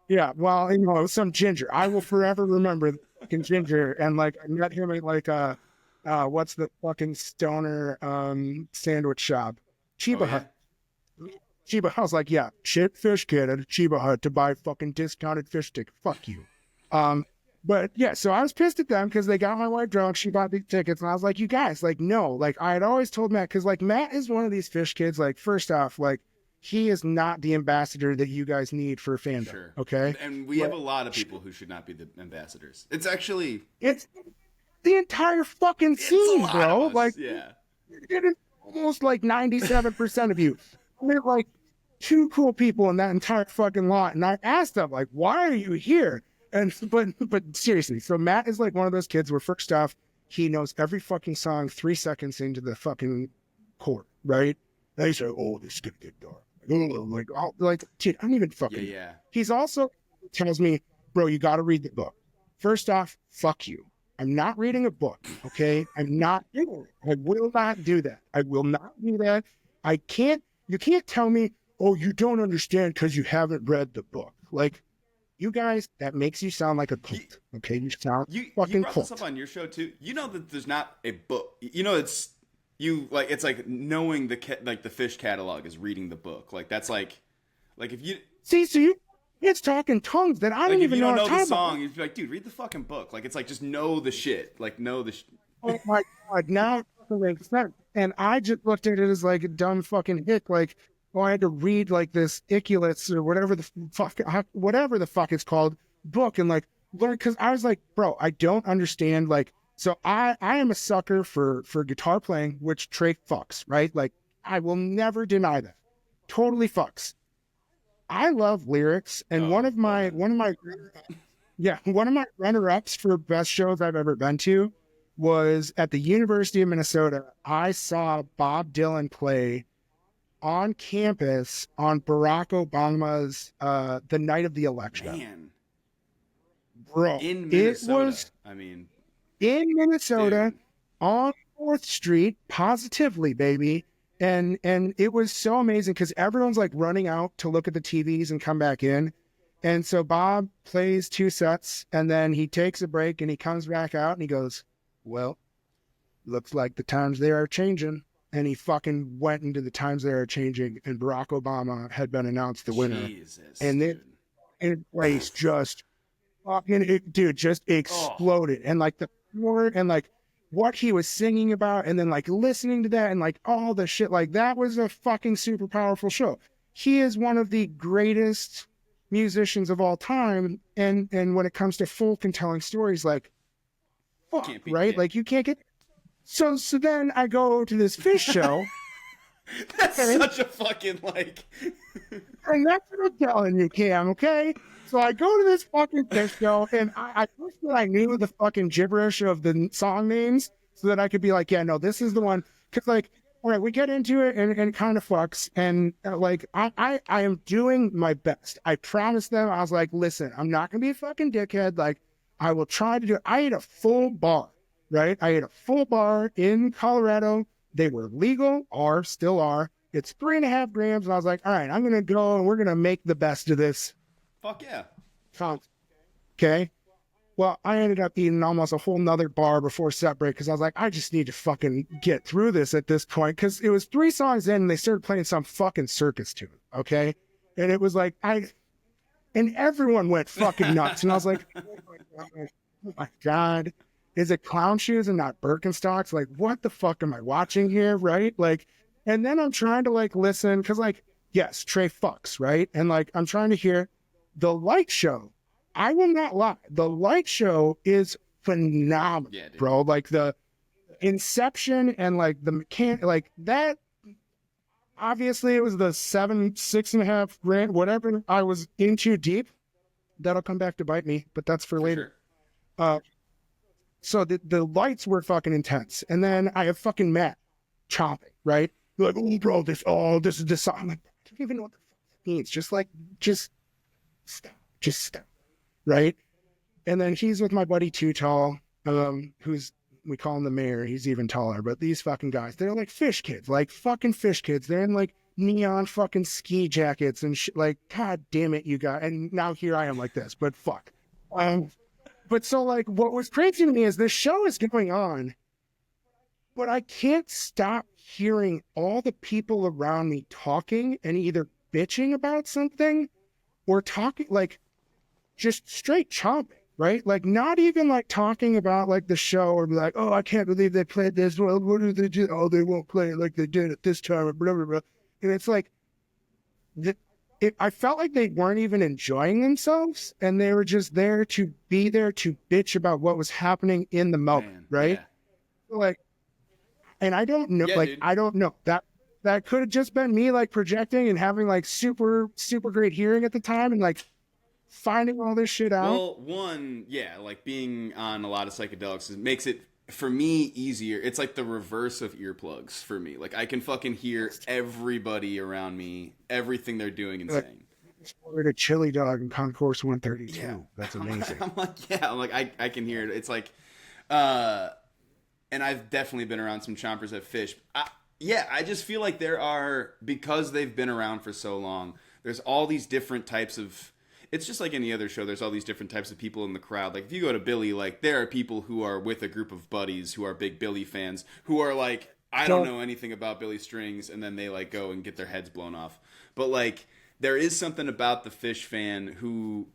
Yeah, well, you know, it was some ginger. I will forever remember the fucking ginger. And like, I met him at like, what's the fucking stoner sandwich shop? Chiba Hut. Chiba Hut. I was like, yeah, shit fish kid at a Chiba Hut to buy fucking discounted fish stick. Fuck you. But yeah, so I was pissed at them because they got my wife drunk. She bought these tickets. And I was like, you guys, like, no. Like, I had always told Matt, because like, Matt is one of these fish kids. Like, first off, like, he is not the ambassador that you guys need for fandom. Sure. Okay. And we have a lot of people who should not be the ambassadors. It's actually it's the entire fucking scene, bro. Like, yeah, it's almost like 97% of you. They're like two cool people in that entire fucking lot. And I asked them, like, why are you here? And but seriously, so Matt is like one of those kids where first off, he knows every fucking song 3 seconds into the fucking chord, right? They say, oh, this is gonna get dark. Like, dude, I don't even fucking. Yeah. He's also tells me, bro, you got to read the book. First off, fuck you. I'm not reading a book. Okay. I'm not doing it. I will not do that. I will not do that. I can't, you can't tell me, oh, you don't understand because you haven't read the book. Like, you guys, that makes you sound like a cult. Okay. You sound You fucking brought this up cult. on your show too. You know that there's not a book. You know it's like knowing like the fish catalog is reading the book. Like that's like if you See, so it's talking tongues that I like don't if even you know don't what I'm know the talking about. song, you'd be like, dude, read the fucking book. Like it's like just know the shit. Like know the. Oh my God, now it doesn't make sense. And I just looked at it as like a dumb fucking hick. Like, oh, I had to read like this Iculus or whatever the whatever the fuck it's called book and like learn because I was like, bro, I don't understand. Like, so I am a sucker for guitar playing, which Trey fucks, right? Like, I will never deny that. Totally fucks. I love lyrics, and Oh well then. one of my runner-ups for best shows I've ever been to was at the University of Minnesota. I saw Bob Dylan play on campus on Barack Obama's the night of the election. Man, Bro, in it Minnesota. was I mean, in Minnesota dude. on 4th Street, positively, baby. And it was so amazing because everyone's like running out to look at the TVs and come back in. And so Bob plays 2 sets and then he takes a break and he comes back out and he goes, well, looks like the times they are changing. And he fucking went into the times they are changing and Barack Obama had been announced the winner. Jesus, And dude. it place just fucking dude just Oh, exploded and like the word and like what he was singing about and then like listening to that and like all the shit like that was a fucking super powerful show. He is one of the greatest musicians of all time and when it comes to folk and telling stories like fuck can't be. right Yeah. like you can't get so then I go to this fish show. That's Okay. such a fucking like. And that's what I'm telling you, Cam, okay? So I go to this fucking fish show, and I wish that I knew the fucking gibberish of the song names so that I could be like, yeah, no, this is the one. Because, like, all right, we get into it, and it kind of fucks. And, like, I am doing my best. I promised them, I was like, listen, I'm not going to be a fucking dickhead. Like, I will try to do it. I ate a full bar, right? I ate a full bar in Colorado. They were legal, or still are. It's 3.5 grams. And I was like, all right, I'm going to go and we're going to make the best of this. Fuck yeah. Okay. Well, I ended up eating almost a whole nother bar before set break because I was like, I just need to fucking get through this at this point. Because it was 3 songs in and they started playing some fucking circus tune. Okay. And it was like, and everyone went fucking nuts. And I was like, oh my God. Is it clown shoes and not Birkenstocks? Like, what the fuck am I watching here? Right. Like, and then I'm trying to like listen because, like, yes, Trey fucks, right? And like, I'm trying to hear the light show. I will not lie. The light show is phenomenal, Yeah, dude. bro. Like the inception and like the mechanic, like that. Obviously, it was the 6.5 grand, whatever I was in too deep. That'll come back to bite me, but that's for later. Sure. So the lights were fucking intense. And then I have fucking Matt chopping, right? Like, oh, bro, this is this song. I'm like, I don't even know what the fuck it means. Just stop, right? And then he's with my buddy Too Tall, who's, we call him the mayor. He's even taller, but these fucking guys, they're like fish kids, like fucking fish kids. They're in like neon fucking ski jackets and shit. Like, God damn it, you guys. And now here I am like this, but fuck. But so like what was crazy to me is this show is going on, but I can't stop hearing all the people around me talking and either bitching about something or talking like just straight chomping, right? Like not even like talking about like the show or be like, oh, I can't believe they played this. Well, what do they do? Oh, they won't play it like they did at this time, or blah, blah, blah. And it's like, I felt like they weren't even enjoying themselves and they were just there to be there to bitch about what was happening in the moment, Man, right? yeah. Like, and I don't know, Yeah, like, dude. I don't know that could have just been me like projecting and having like super, super great hearing at the time and like finding all this shit out. Well, one, yeah, like being on a lot of psychedelics makes it for me easier. It's like the reverse of earplugs for me. Like I can fucking hear everybody around me, everything they're doing and Like, saying. ordered a chili dog in Concourse 132. Yeah, That's amazing. I'm like, yeah, I'm like, I can hear it. It's like, And I've definitely been around some chompers at Fish. Yeah, I just feel like there are, because they've been around for so long, there's all these different types of. It's just like any other show. There's all these different types of people in the crowd. Like if you go to Billy, like there are people who are with a group of buddies who are big Billy fans who are like, I don't So know anything about Billy Strings, and then they like go and get their heads blown off. But like there is something about the Fish fan who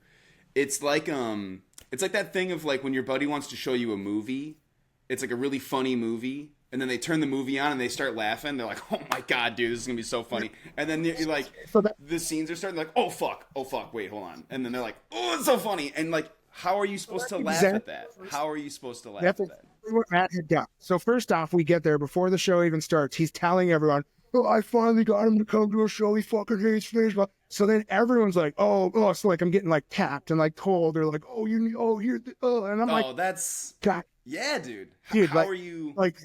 it's like that thing of like when your buddy wants to show you a movie, it's like a really funny movie, and then they turn the movie on and they start laughing. They're like, "Oh my god, dude, this is gonna be so funny!" And then you're like, so that the scenes are starting like, "Oh fuck, wait, hold on," and then they're like, "Oh, it's so funny!" And like, how are you supposed to laugh at that? How are you supposed to laugh that's at that? exactly what Matt had done. So first off, we get there before the show even starts. He's telling everyone, "Oh, I finally got him to come to a show. He fucking hates Fish." So then everyone's like, "Oh," so like I'm getting like tapped and like told. They're like, "Oh, you're," and I'm like, Oh, that's "God, yeah, dude. dude, How like, are you? like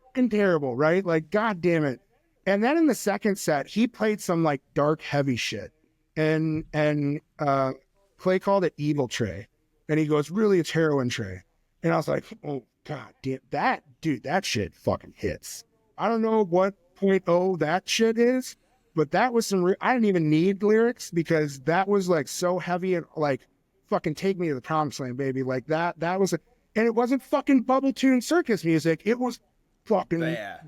fucking terrible, right? Like, god damn it." And then in the second set, he played some like dark, heavy shit, and Clay called it Evil Tray, and he goes, "Really, it's Heroin Tray." And I was like, "Oh god damn that, dude, that shit fucking hits." I don't know what point oh that shit is, but that was some. I didn't even need lyrics because that was like so heavy and like fucking take me to the promised land, baby. Like that. That was, and it wasn't fucking bubble tune circus music. It was fucking. Yeah.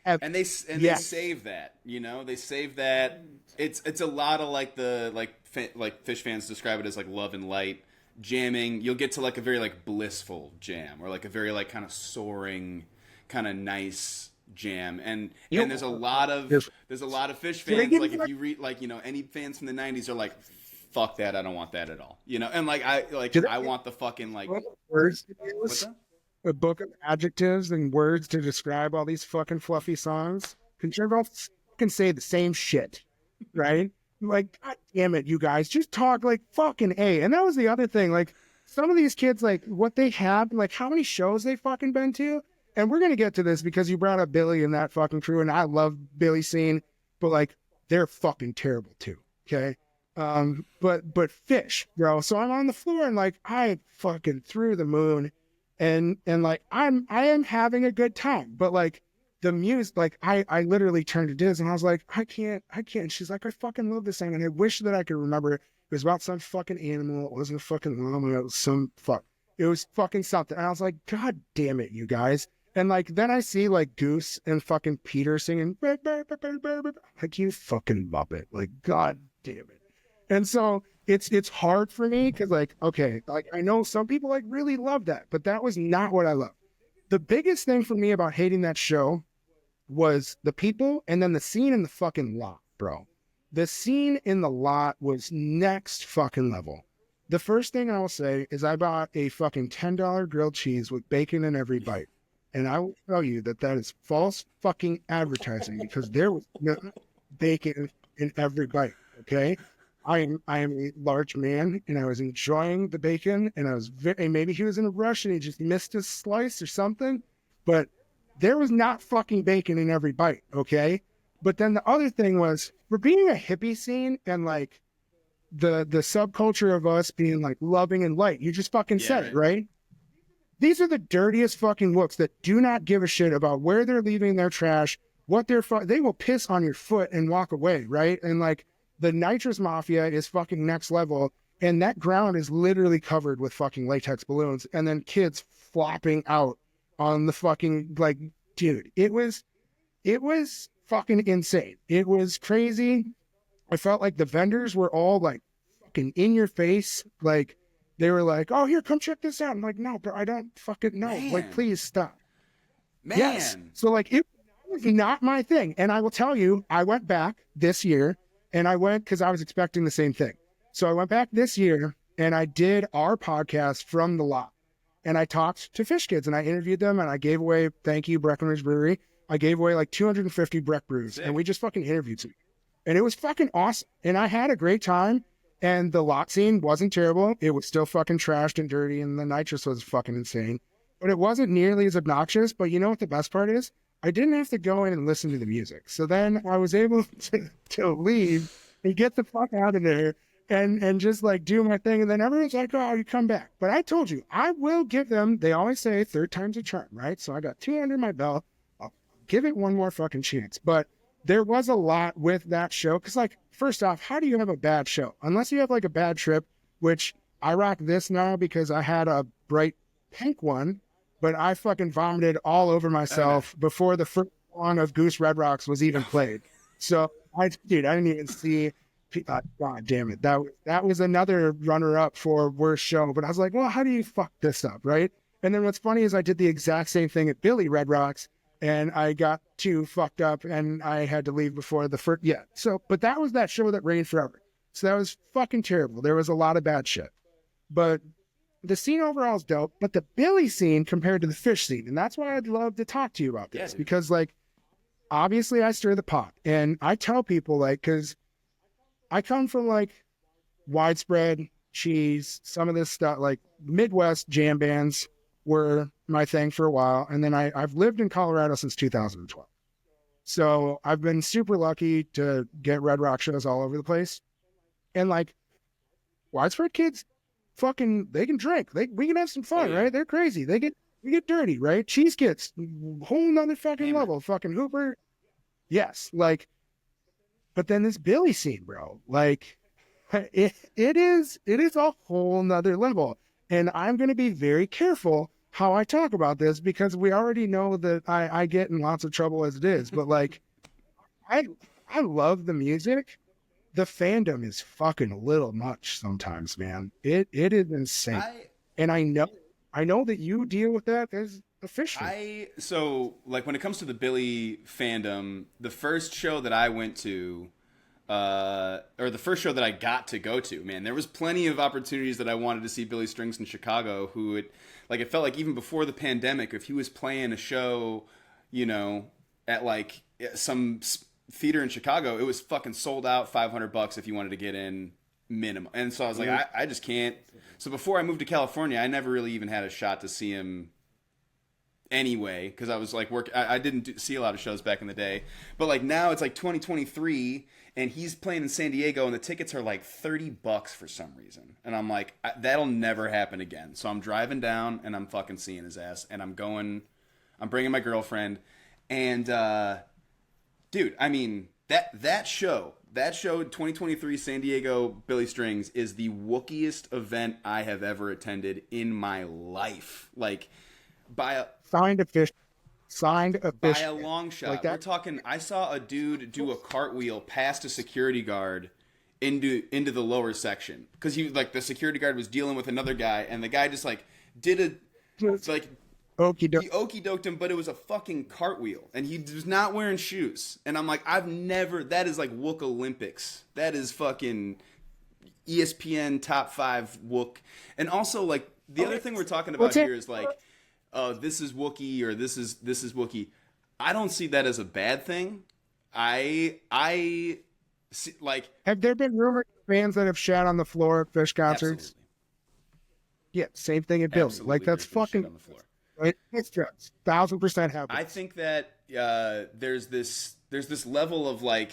Heavy. They save that, you know, they save that. It's a lot of like the like Fish fans describe it as like love and light jamming. You'll get to like a very like blissful jam or like a very like kind of soaring, kind of nice jam. And there's a lot of Fish fans like if you read like any fans from the '90s are like, fuck that, I don't want that at all, and like I want the fucking like words? what's that? A book of adjectives and words to describe all these fucking fluffy songs. Because you're all fucking say the same shit, right? Like, god damn it, you guys, just talk like fucking A. And that was the other thing. Like, some of these kids, like, what they have, like, how many shows they fucking been to. And we're gonna get to this because you brought up Billy and that fucking crew, and I love Billy's scene, but like, they're fucking terrible too. Okay. But Fish, bro. So I'm on the floor and like I fucking through the moon. And like I am having a good time, but like the music, like I literally turned to Diz and I was like, I can't. And she's like, I fucking love this song, and I wish that I could remember. It was about some fucking animal. It wasn't a fucking llama. It was some fuck. It was fucking something. And I was like, God damn it, you guys. And like then I see like Goose and fucking Peter singing, like you fucking muppet, like god damn it. And so it's hard for me because like, okay, like I know some people like really love that, but that was not what I loved. The biggest thing for me about hating that show was the people and then the scene in the fucking lot, bro. The scene in the lot was next fucking level. The first thing I will say is I bought a fucking $10 grilled cheese with bacon in every bite. And I will tell you that that is false fucking advertising because there was no bacon in every bite, okay? I am a large man, and I was enjoying the bacon, and I was maybe he was in a rush and he just missed his slice or something, but there was not fucking bacon in every bite, okay? But then the other thing was, for being a hippie scene and like the subculture of us being like loving and light, you just fucking said it, right? These are the dirtiest fucking looks that do not give a shit about where they're leaving their trash, what they will piss on your foot and walk away, right? And like, the nitrous mafia is fucking next level, and that ground is literally covered with fucking latex balloons, and then kids flopping out on the fucking like, dude, it was fucking insane. It was crazy. I felt like the vendors were all like fucking in your face, like they were like, "Oh, here, come check this out." I'm like, "No, bro, I don't fucking know. Man. Like, please stop." Man. Yes. So like, it was not my thing, and I will tell you, I went back this year. And I went because I was expecting the same thing. So I went back this year and I did our podcast from the lot. And I talked to Fish Kids and I interviewed them and I gave away, thank you, Breckenridge Brewery. I gave away like 250 Breck brews. Sick. And we just fucking interviewed them. And it was fucking awesome. And I had a great time. And the lot scene wasn't terrible. It was still fucking trashed and dirty. And the nitrous was fucking insane. But it wasn't nearly as obnoxious. But you know what the best part is? I didn't have to go in and listen to the music. So then I was able to leave and get the fuck out of there and just like do my thing. And then everyone's like, oh, you come back. But I told you, I will give them, they always say third time's a charm, right? So I got two under my belt. I'll give it one more fucking chance. But there was a lot with that show. Cause like, first off, how do you have a bad show? Unless you have like a bad trip, which I rock this now because I had a bright pink one, but I fucking vomited all over myself before the first song of Goose Red Rocks was even played. So dude, I didn't even see. God damn it. That was another runner up for worst show. But I was like, well, how do you fuck this up, right? And then what's funny is I did the exact same thing at Billy Red Rocks, and I got too fucked up, and I had to leave before the first. Yeah. So, but that was that show that reigned forever. So that was fucking terrible. There was a lot of bad shit, but the scene overall is dope. But the Billy scene compared to the Fish scene, and that's why I'd love to talk to you about this because, like, obviously I stir the pot, and I tell people like because I come from like widespread cheese, some of this stuff, like Midwest jam bands were my thing for a while. And then I've lived in Colorado since 2012. So I've been super lucky to get Red Rock shows all over the place. And like widespread kids, fucking, they can drink. We can have some fun, right? They're crazy. We get dirty, right? Cheese Kids, whole nother fucking level. Fucking Hooper. Yes. Like, but then this Billy scene, bro, like it is a whole nother level. And I'm going to be very careful how I talk about this because we already know that I get in lots of trouble as it is. But like, I love the music. The fandom is fucking a little much sometimes, man. It is insane. And I know that you deal with that as a fisherman. So like when it comes to the Billy fandom, the first show that I went to, or the first show that I got to go to, man, there was plenty of opportunities that I wanted to see Billy Strings in Chicago. Who would like it felt like even before the pandemic, if he was playing a show, you know, at like some theater in Chicago, it was fucking sold out, $500 if you wanted to get in minimum. And so I was like, I just can't. So before I moved to California, I never really even had a shot to see him anyway, because I was like I didn't see a lot of shows back in the day, but like now it's like 2023 and he's playing in San Diego and the tickets are like $30 for some reason, and I'm like, that'll never happen again. So I'm driving down and I'm fucking seeing his ass, and I'm bringing my girlfriend, and dude, I mean that show 2023 San Diego Billy Strings is the wookiest event I have ever attended in my life, like by a long shot. Like we're talking, I saw a dude do a cartwheel past a security guard into the lower section because he like the security guard was dealing with another guy, and the guy just like did like he okey-doked him, but it was a fucking cartwheel, and he was not wearing shoes. And I'm like, that is like Wook Olympics. That is fucking ESPN top 5 Wook. And also like the other thing we're talking about here is like, this is Wookiee or this is Wookiee. I don't see that as a bad thing. I see, like, have there been rumored fans that have shat on the floor at Fish concerts? Absolutely. Yeah, same thing at Billy. Absolutely, like that's fucking on the floor. Right? It's just 1,000% happens. I think that there's this level of like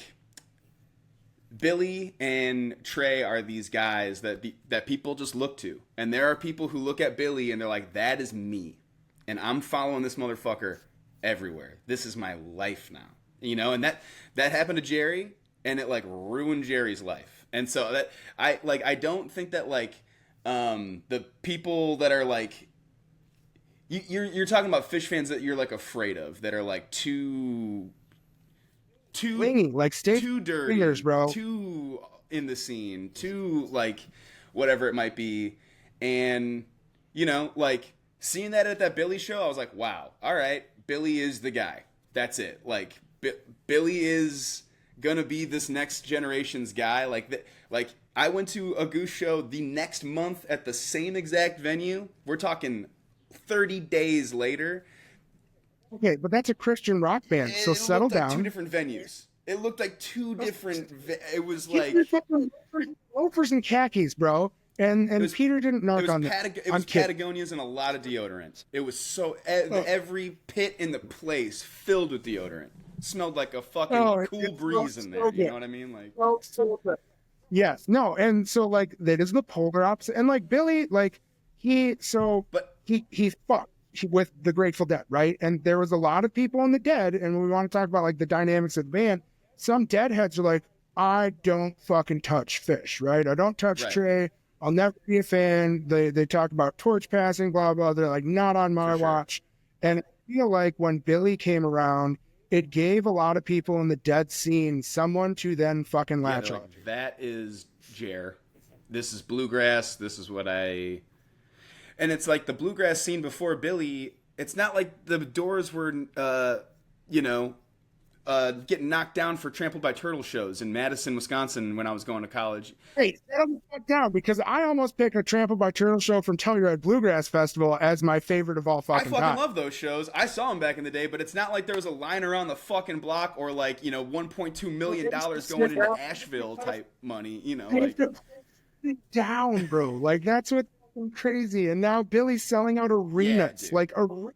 Billy and Trey are these guys that people just look to, and there are people who look at Billy and they're like, that is me. And I'm following this motherfucker everywhere. This is my life now, you know. And that happened to Jerry, and it like ruined Jerry's life. And so that I don't think that like the people that are like you're talking about Fish fans that you're like afraid of, that are like too clingy, like too dirty, fingers, bro, too in the scene, too like whatever it might be, and you know like. Seeing that at that Billy show, I was like, wow, all right, Billy is the guy. That's it. Like, Billy is going to be this next generation's guy. Like, I went to a Goose show the next month at the same exact venue. We're talking 30 days later. Okay, but that's a Christian rock band, so settle down. Like 2 different venues. It looked like 2 different... It was like... Loafers and khakis, bro. And Peter didn't knock on that. It was Patagonias and a lot of deodorant. It was so... Every pit in the place filled with deodorant. Smelled like a fucking cool breeze in there. You know what I mean? Like, Yes, no, and so like that is the polar opposite. And like Billy, like But he fucked with the Grateful Dead, right? And there was a lot of people in the Dead, and we want to talk about like the dynamics of the band. Some Deadheads are like, I don't fucking touch Fish, right? I don't touch right, Trey. I'll never be a fan. They talk about torch passing, blah blah. They're like, not on for my sure. watch. And I feel like when Billy came around, it gave a lot of people in the Dead scene someone to then fucking Yeah, they're latch like, on to. that is Jer. This is bluegrass. This is what I. And it's like the bluegrass scene before Billy. It's not like the Doors were, you know, getting knocked down for Trampled by Turtle shows in Madison, Wisconsin when I was going to college. Hey, settle the fuck down because I almost picked a Trampled by Turtle show from Telluride Bluegrass Festival as my favorite of all I fucking fucking time. love those shows. I saw them back in the day, but it's not like there was a line around the fucking block or like, $1.2 million going into Asheville type money, like. Down, bro. Like that's what's crazy. And now Billy's selling out Yeah, arenas, dude.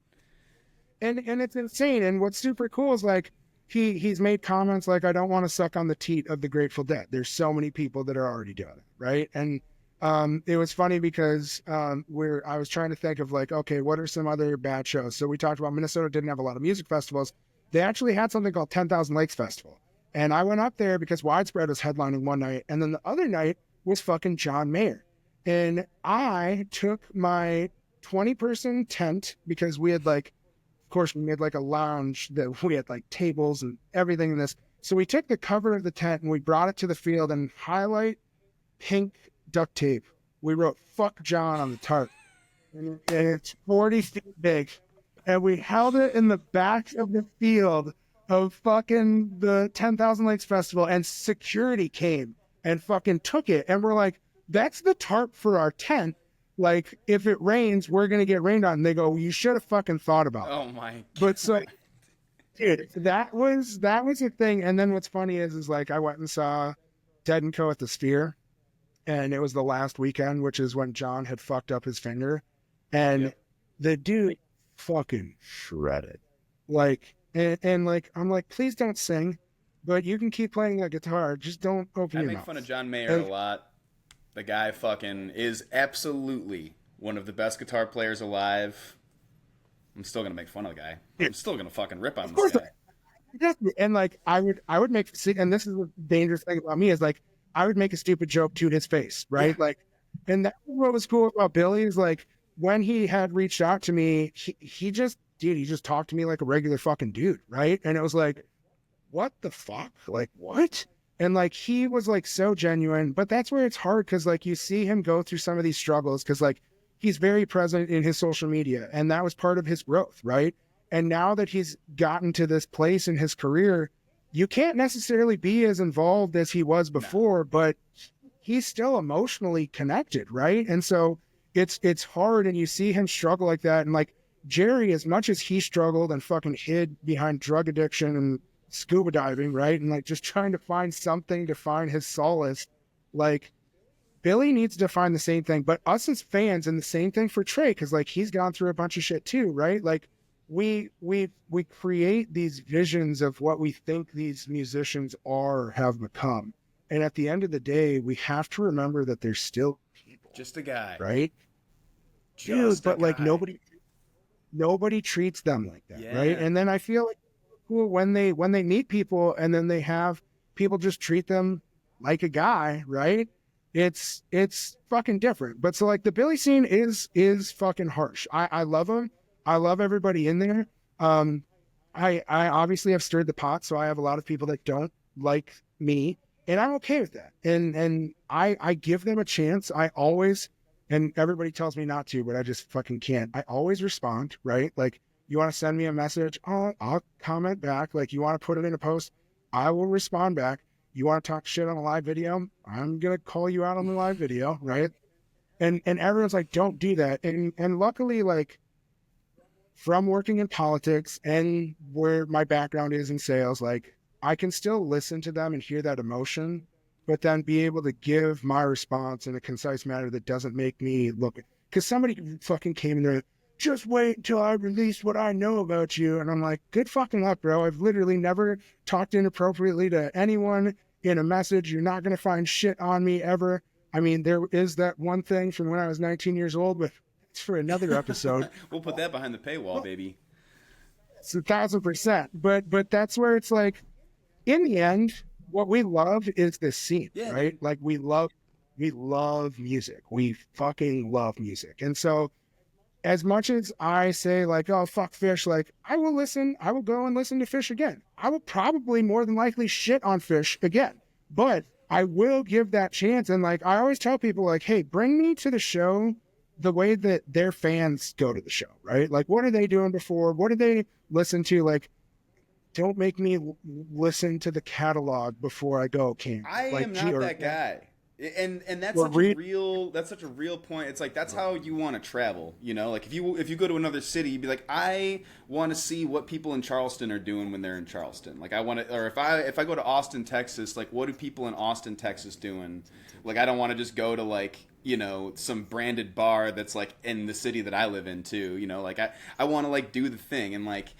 and it's insane. And what's super cool is like he's made comments like, I don't want to suck on the teat of the Grateful Dead. There's so many people that are already doing it, right? And it was funny because I was trying to think of like, okay, what are some other bad shows? So we talked about Minnesota didn't have a lot of music festivals. They actually had something called 10,000 Lakes Festival. And I went up there because Widespread was headlining one night, and then the other night was fucking John Mayer. And I took my 20-person tent because we had like, of course, we made like a lounge that we had like tables and everything in this. So we took the cover of the tent and we brought it to the field and highlight pink duct tape. We wrote "fuck John" on the tarp, and it's 40 feet big, and we held it in the back of the field of fucking the 10,000 Lakes Festival, and security came and fucking took it, and we're like, "That's the tarp for our tent. Like, if it rains, we're gonna get rained on." And they go, well, "You should have fucking thought about Oh that." my But so, God. dude, that was a thing. And then what's funny is like I went and saw Dead and Co at the Sphere, and it was the last weekend, which is when John had fucked up his finger, and Yep. the dude fucking shredded. Like, and like, I'm like, please don't sing, but you can keep playing that guitar. Just don't open I your make fun of mouth. John Mayer a And, lot. The guy fucking is absolutely one of the best guitar players alive. I'm still gonna make fun of the guy. I'm still gonna fucking rip on of this course, guy. and like I would make, and this is the dangerous thing about me is like I would make a stupid joke to his face, Yeah. right? Like, and that was what was cool about Billy is like when he had reached out to me, he just, dude, he just talked to me like a regular fucking dude, right? And it was like, what the fuck? Like, what? And like, he was like so genuine, but that's where it's hard because like you see him go through some of these struggles because like he's very present in his social media and that was part of his growth, right? And now that he's gotten to this place in his career, you can't necessarily be as involved as he was No. before, but he's still emotionally connected, right? And so it's hard and you see him struggle like that. And like Jerry, as much as he struggled and fucking hid behind drug addiction and scuba diving, right? And like just trying to find something to find his solace, like Billy needs to find the same thing, but us as fans and the same thing for Trey, because like he's gone through a bunch of shit too, right? Like we create these visions of what we think these musicians are or have become. And at the end of the day, we have to remember that they're still people, Just a guy. right? Dude, Just a but like guy. nobody treats them like that, right? Yeah. And then I feel like cool when they meet people and then they have people just treat them like a guy, right? It's fucking different. But so like the Billy scene is fucking harsh. I love him. I love everybody in there. Um, I obviously have stirred the pot, so I have a lot of people that don't like me, and I'm okay with that. And I give them a chance. I always, and everybody tells me not to, but I just fucking can't. I always respond, right? Like you want to send me a message, I'll comment back. Like you want to put it in a post, I will respond back. You want to talk shit on a live video, I'm gonna call you out on the live video, right? And everyone's like, don't do that. And luckily, like from working in politics and where my background is in sales, like I can still listen to them and hear that emotion, but then be able to give my response in a concise manner that doesn't make me look. Because somebody fucking came in there, just wait until I release what I know about you. And I'm like, good fucking luck, bro. I've literally never talked inappropriately to anyone in a message. You're not going to find shit on me ever. I mean, there is that one thing from when I was 19 years old, but it's for another episode. We'll put that behind the paywall, baby. It's 1,000%. But that's where it's like, in the end, what we love is this scene, Yeah, right? dude. Like we love music. We fucking love music. And so as much as I say like, oh, fuck Fish, like I will go and listen to Fish again. I will probably more than likely shit on Fish again, but I will give that chance. And like, I always tell people like, hey, bring me to the show the way that their fans go to the show, right? Like, what are they doing before? What do they listen to? Like, don't make me listen to the catalog before I go, Cam. I Like, am not that guy. And that's or such a real point. It's like that's how you want to travel, you know? Like if you go to another city, you'd be like, I want to see what people in Charleston are doing when they're in Charleston. Like I want to, or if I go to Austin, Texas, like what do people in Austin, Texas doing? Like I don't want to just go to like, you know, some branded bar that's like in the city that I live in too, you know? Like I want to like do the thing and like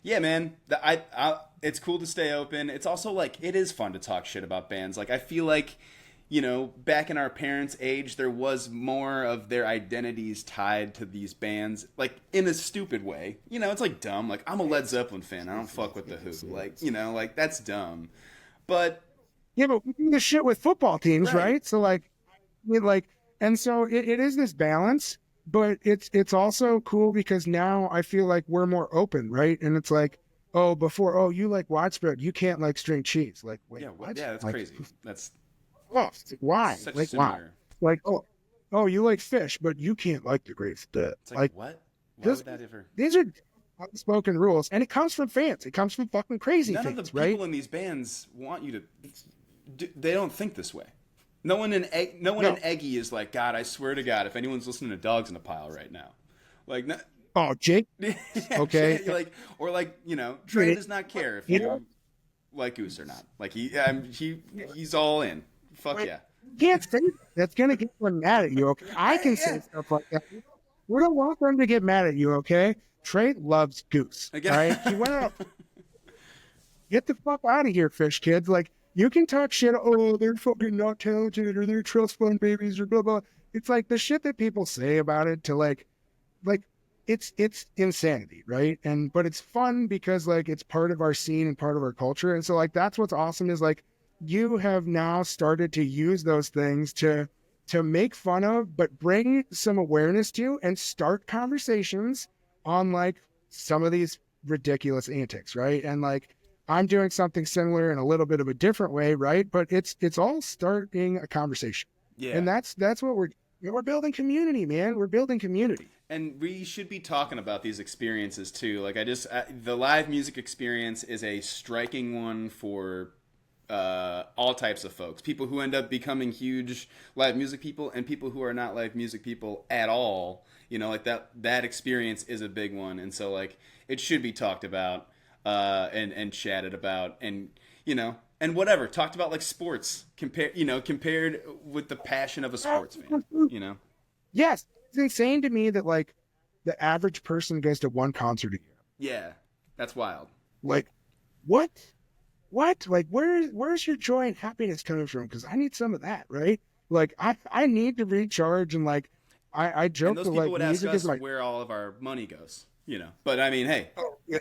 yeah, man. It's cool to stay open. It's also like it is fun to talk shit about bands. Like I feel like, you know, back in our parents' age, there was more of their identities tied to these bands, like in a stupid way. You know, it's like dumb. Like I'm a Led Zeppelin fan. I don't fuck with the Who. Like you know, like that's dumb. But yeah, but we do this shit with football teams, right. right? So like, and so it is this balance, but it's also cool because now I feel like we're more open, right? And it's like, oh, before, oh, you like widespread, you can't like string cheese. Like, wait, Yeah, what? yeah, that's like, crazy. That's oh, why? such Like, why? similar. Like, oh, you like Fish, but you can't like the Great Dead. It's like Like, what? Why this, would that ever? these are unspoken rules, and it comes from fans. It comes from fucking crazy None of the fans, right? people in these bands want you to. They don't think this way. No one in No. Eggy is like, God, I swear to God, if anyone's listening to Dogs in a Pile right now, like, Oh, Jake. Okay. like, or like, you know, Trey Dude, does not care if you you know, like Goose or not. Like he's all in. Fuck yeah. you can't say that. That's gonna get them mad at you. Okay, I can Yeah. say stuff like that. We don't want them to get mad at you. Okay, Trey loves Goose. All right, he went out. Get the fuck out of here, Fish kids. Like you can talk shit. Oh, they're fucking not talented, or they're trust fund babies, or blah blah. It's like the shit that people say about it to like it's insanity, right? And but it's fun because like it's part of our scene and part of our culture. And so like that's what's awesome is like you have now started to use those things to make fun of, but bring some awareness to and start conversations on like some of these ridiculous antics, right? And like I'm doing something similar in a little bit of a different way, right? But it's all starting a conversation. Yeah. And that's what we're building community, man. We're building community. And we should be talking about these experiences too. Like the live music experience is a striking one for all types of folks. People who end up becoming huge live music people and people who are not live music people at all. You know, like that experience is a big one. And so like it should be talked about and chatted about and you know and whatever talked about like sports compared with the passion of a sports fan. You know. Yes, it's insane to me that like the average person goes to one concert a year. Yeah, that's wild. Like, what? What? Like, where's your joy and happiness coming from? Because I need some of that, right? Like, I need to recharge and like, I And joke those that people like would ask music us is like, where all of our money goes, you know. But I mean, hey, oh, yeah.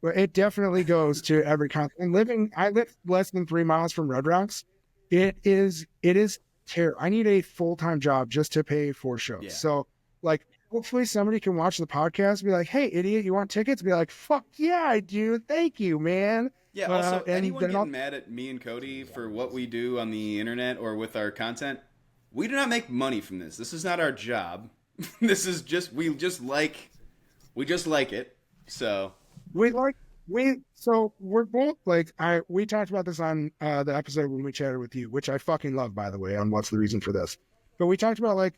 But it definitely goes to every concert. And I live less than 3 miles from Red Rocks. It is terrible. I need a full-time job just to pay for shows. Yeah. So like, hopefully somebody can watch the podcast and be like, hey, idiot, you want tickets? Be like, fuck yeah, I do. Thank you, man. yeah. Also, And anyone then getting mad at me and Cody for what we do on the internet or with our content, we do not make money from this. This is not our job. This is just we just like it. So so we're both like we talked about this on the episode when we chatted with you, which I fucking love, by the way, on what's the reason for this. But we talked about like,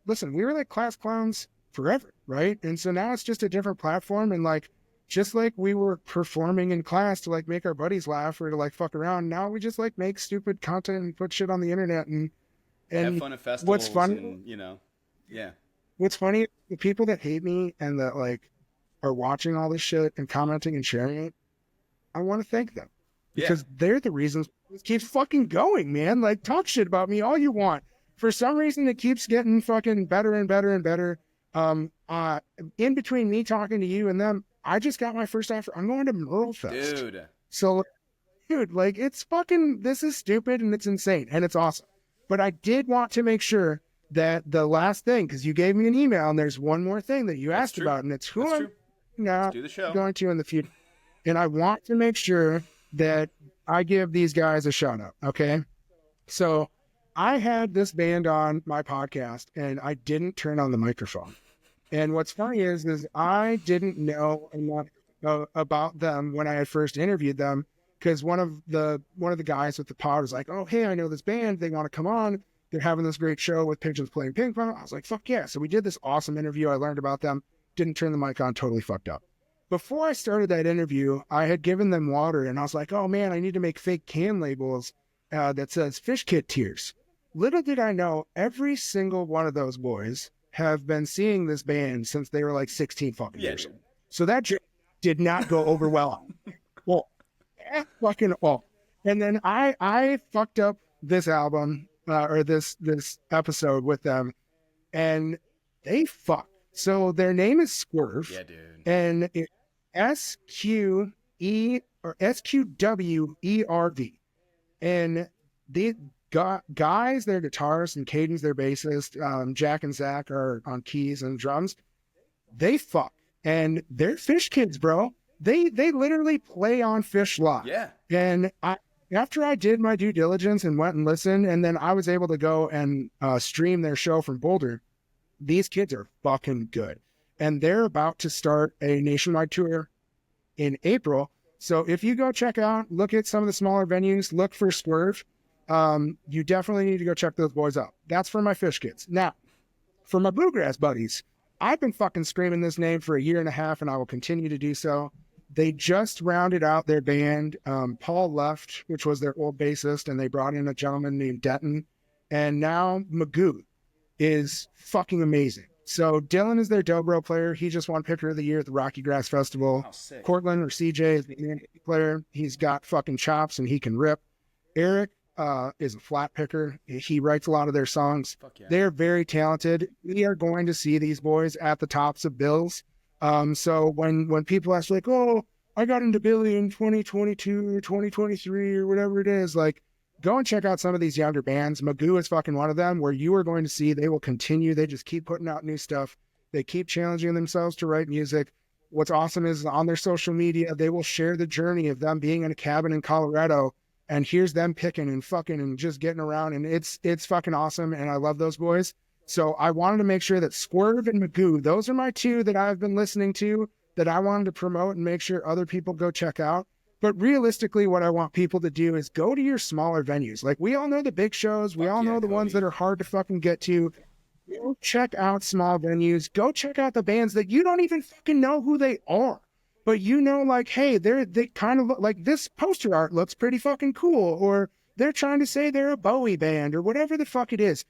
listen, we were like class clowns forever, right? And so now it's just a different platform, and like just like we were performing in class to like make our buddies laugh or to like fuck around, now we just like make stupid content and put shit on the internet and have fun at festivals. what's funny, and, you know, yeah. what's funny, the people that hate me and that like are watching all this shit and commenting and sharing it, I want to thank them. because they're the reasons it keeps fucking going, man. Like, talk shit about me all you want. For some reason, it keeps getting fucking better and better and better. In between me talking to you and them, I just got my first offer. I'm going to Merle Fest. Dude. So, dude, like, it's fucking, this is stupid and it's insane and it's awesome. But I did want to make sure that the last thing, because you gave me an email and there's one more thing that you asked about, and it's who I'm now going to in the future. And I want to make sure that I give these guys a shout out. Okay. So I had this band on my podcast and I didn't turn on the microphone. And what's funny is I didn't know enough about them when I had first interviewed them, because one of the guys with the pod was like, "Oh, hey, I know this band. They want to come on. They're having this great show with pigeons playing ping pong." I was like, "Fuck yeah!" So we did this awesome interview. I learned about them. Didn't turn the mic on. Totally fucked up. Before I started that interview, I had given them water, and I was like, "Oh man, I need to make fake can labels that says Fish Kit Tears." Little did I know, every single one of those boys have been seeing this band since they were like 16 fucking years old. So that did not go over well. Well, fucking all. And then I fucked up this album or this episode with them, and they fucked. So their name is Swerve. Yeah, dude. And it SQWERV. And the guys, their guitarists, and Caden's their bassist, Jack and Zach are on keys and drums. They fuck. And they're Fish kids, bro. They literally play on Fish Live. Yeah. And after I did my due diligence and went and listened, and then I was able to go and stream their show from Boulder, these kids are fucking good. And they're about to start a nationwide tour in April. So if you go check out, look at some of the smaller venues, look for Swerve. You definitely need to go check those boys out. That's for my Fish kids. Now, for my bluegrass buddies, I've been fucking screaming this name for a year and a half, and I will continue to do so. They just rounded out their band. Paul left, which was their old bassist, and they brought in a gentleman named Denton. And now Magoo is fucking amazing. So Dylan is their dobro player. He just won Picker of the Year at the Rocky Grass Festival. Oh, sick. Cortland, or CJ, is the player. He's got fucking chops and he can rip. Eric is a flat picker. He writes a lot of their songs. Fuck yeah. They're very talented. We are going to see these boys at the tops of bills. So when people ask like, "Oh, I got into Billy in 2022 or 2023 or whatever it is," like, go and check out some of these younger bands. Magoo is fucking one of them, where you are going to see they will continue. They just keep putting out new stuff. They keep challenging themselves to write music. What's awesome is on their social media, they will share the journey of them being in a cabin in Colorado, and here's them picking and fucking and just getting around. And it's fucking awesome. And I love those boys. So I wanted to make sure that Swerve and Magoo, those are my two that I've been listening to, that I wanted to promote and make sure other people go check out. But realistically, what I want people to do is go to your smaller venues. Like, we all know the big shows. We all know the ones that are hard to fucking get to. Go check out small venues. Go check out the bands that you don't even fucking know who they are. But you know, like, hey, they kind of look like, this poster art looks pretty fucking cool. Or they're trying to say they're a Bowie band or whatever the fuck it is.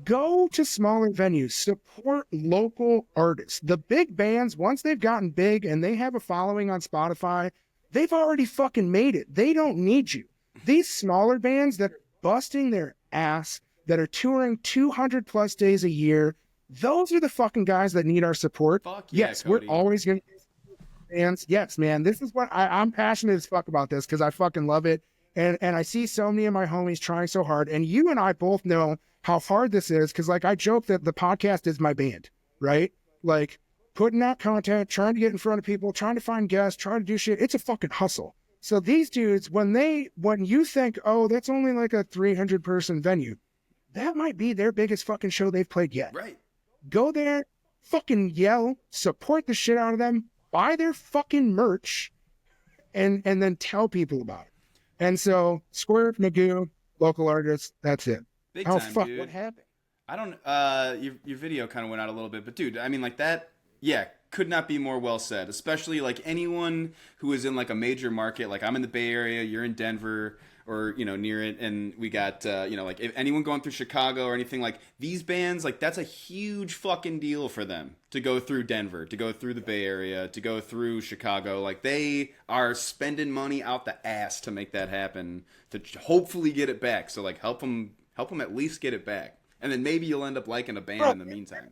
Go to smaller venues, support local artists. The big bands, once they've gotten big and they have a following on Spotify, they've already fucking made it. They don't need you. These smaller bands that are busting their ass, that are touring 200 plus days a year, those are the fucking guys that need our support. Fuck yeah, yes, Kodi. we're always going to fans. Yes, man, this is what I'm passionate as fuck about this, because I fucking love it. And I see so many of my homies trying so hard. And you and I both know how hard this is, because, like, I joke that the podcast is my band, right? Like, putting out content, trying to get in front of people, trying to find guests, trying to do shit. It's a fucking hustle. So these dudes, when you think, oh, that's only like a 300 person venue, that might be their biggest fucking show they've played yet. Right. Go there, fucking yell, support the shit out of them, buy their fucking merch, and then tell people about it. And so, Swerve, Magoo, local artists, that's it. Big Oh, time, fuck, dude. what happened? I don't, your video kind of went out a little bit, but dude, I mean, like, that, yeah, could not be more well said, especially like anyone who is in like a major market. Like, I'm in the Bay Area, you're in Denver, or near it, and we got like if anyone going through Chicago or anything, like these bands, like that's a huge fucking deal for them to go through Denver, to go through the Bay Area, to go through Chicago. Like they are spending money out the ass to make that happen, to hopefully get it back. So like help them at least get it back, and then maybe you'll end up liking a band in the meantime.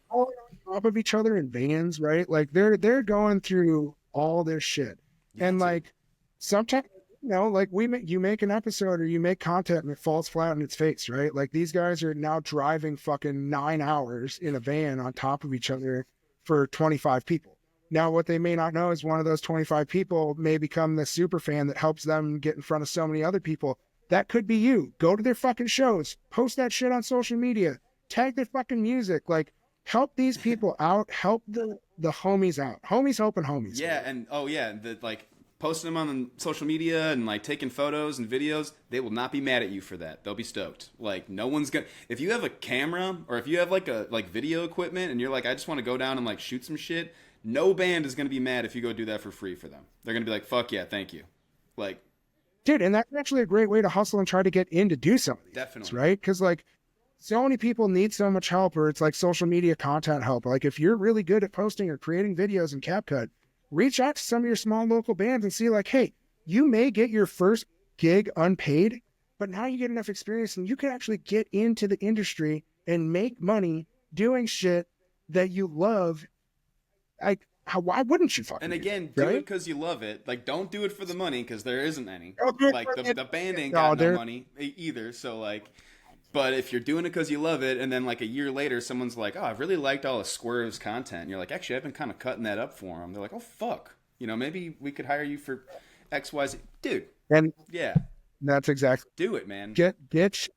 All on top of each other in vans, right? Like they're going through all this shit, and like sometimes like you make an episode or you make content and it falls flat on its face, right? Like these guys are now driving fucking 9 hours in a van on top of each other for 25 people. Now, what they may not know is one of those 25 people may become the super fan that helps them get in front of so many other people. That could be you. Go to their fucking shows, post that shit on social media, tag their fucking music, like help these people out, help the homies out. Homies helping homies. Yeah, and like posting them on social media and like taking photos and videos, they will not be mad at you for that. They'll be stoked. Like no one's gonna, if you have a camera or if you have like a video equipment and you're like, I just want to go down and like shoot some shit, no band is gonna be mad if you go do that for free for them. They're gonna be like, fuck yeah, thank you. Like, dude, and that's actually a great way to hustle and try to get in to do something. Definitely. Things, right? Because like so many people need so much help, or it's like social media content help. Like if you're really good at posting or creating videos in CapCut, reach out to some of your small local bands and see like, hey, you may get your first gig unpaid, but now you get enough experience and you can actually get into the industry and make money doing shit that you love. Like, why wouldn't you fucking And again, do it because you love it. Like, don't do it for the money because there isn't any. Like, the band ain't got no money either. So, like, but if you're doing it because you love it, and then like a year later, someone's like, "Oh, I really liked all of Swerve's content," and you're like, "Actually, I've been kind of cutting that up for him." They're like, "Oh, fuck, maybe we could hire you for X, Y, Z, dude." And yeah, that's exactly. Do it, man. Get shit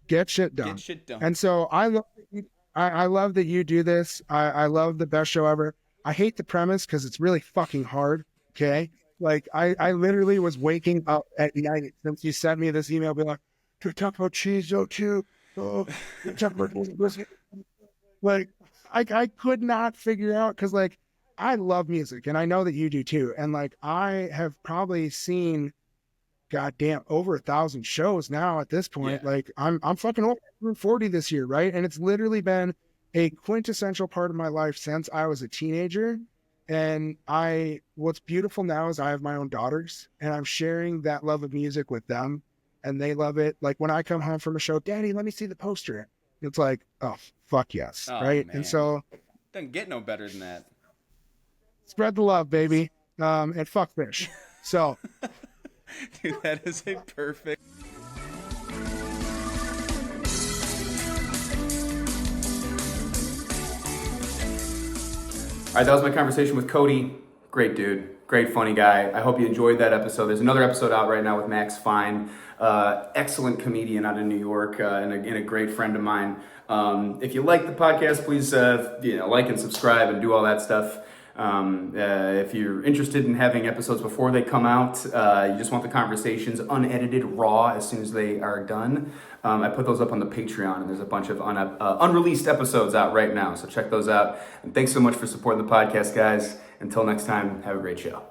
done. Get shit done. And so I love that you do this. I love the best show ever. I hate the premise because it's really fucking hard. Okay, like I literally was waking up at night since you sent me this email, be like, "Do we talk about cheese though too?" Oh, talk about like I could not figure out because like I love music and I know that you do too, and like I have probably seen, goddamn, over 1,000 shows now at this point. Yeah. Like I'm fucking old. I'm 40 this year, right? And it's literally been a quintessential part of my life since I was a teenager. And what's beautiful now is I have my own daughters and I'm sharing that love of music with them and they love it. Like when I come home from a show, "Daddy, let me see the poster." It's like, oh, fuck yes. Oh, right. Man. And so doesn't get no better than that. Spread the love, baby. And fuck fish. So dude, that is a perfect. All right, that was my conversation with Kodi. Great dude, great funny guy. I hope you enjoyed that episode. There's another episode out right now with Max Fine, excellent comedian out of New York, and a great friend of mine. If you like the podcast, please like and subscribe and do all that stuff. If you're interested in having episodes before they come out, you just want the conversations unedited, raw, as soon as they are done, I put those up on the Patreon, and there's a bunch of unreleased episodes out right now, so check those out. And thanks so much for supporting the podcast, guys. Until next time, have a great show.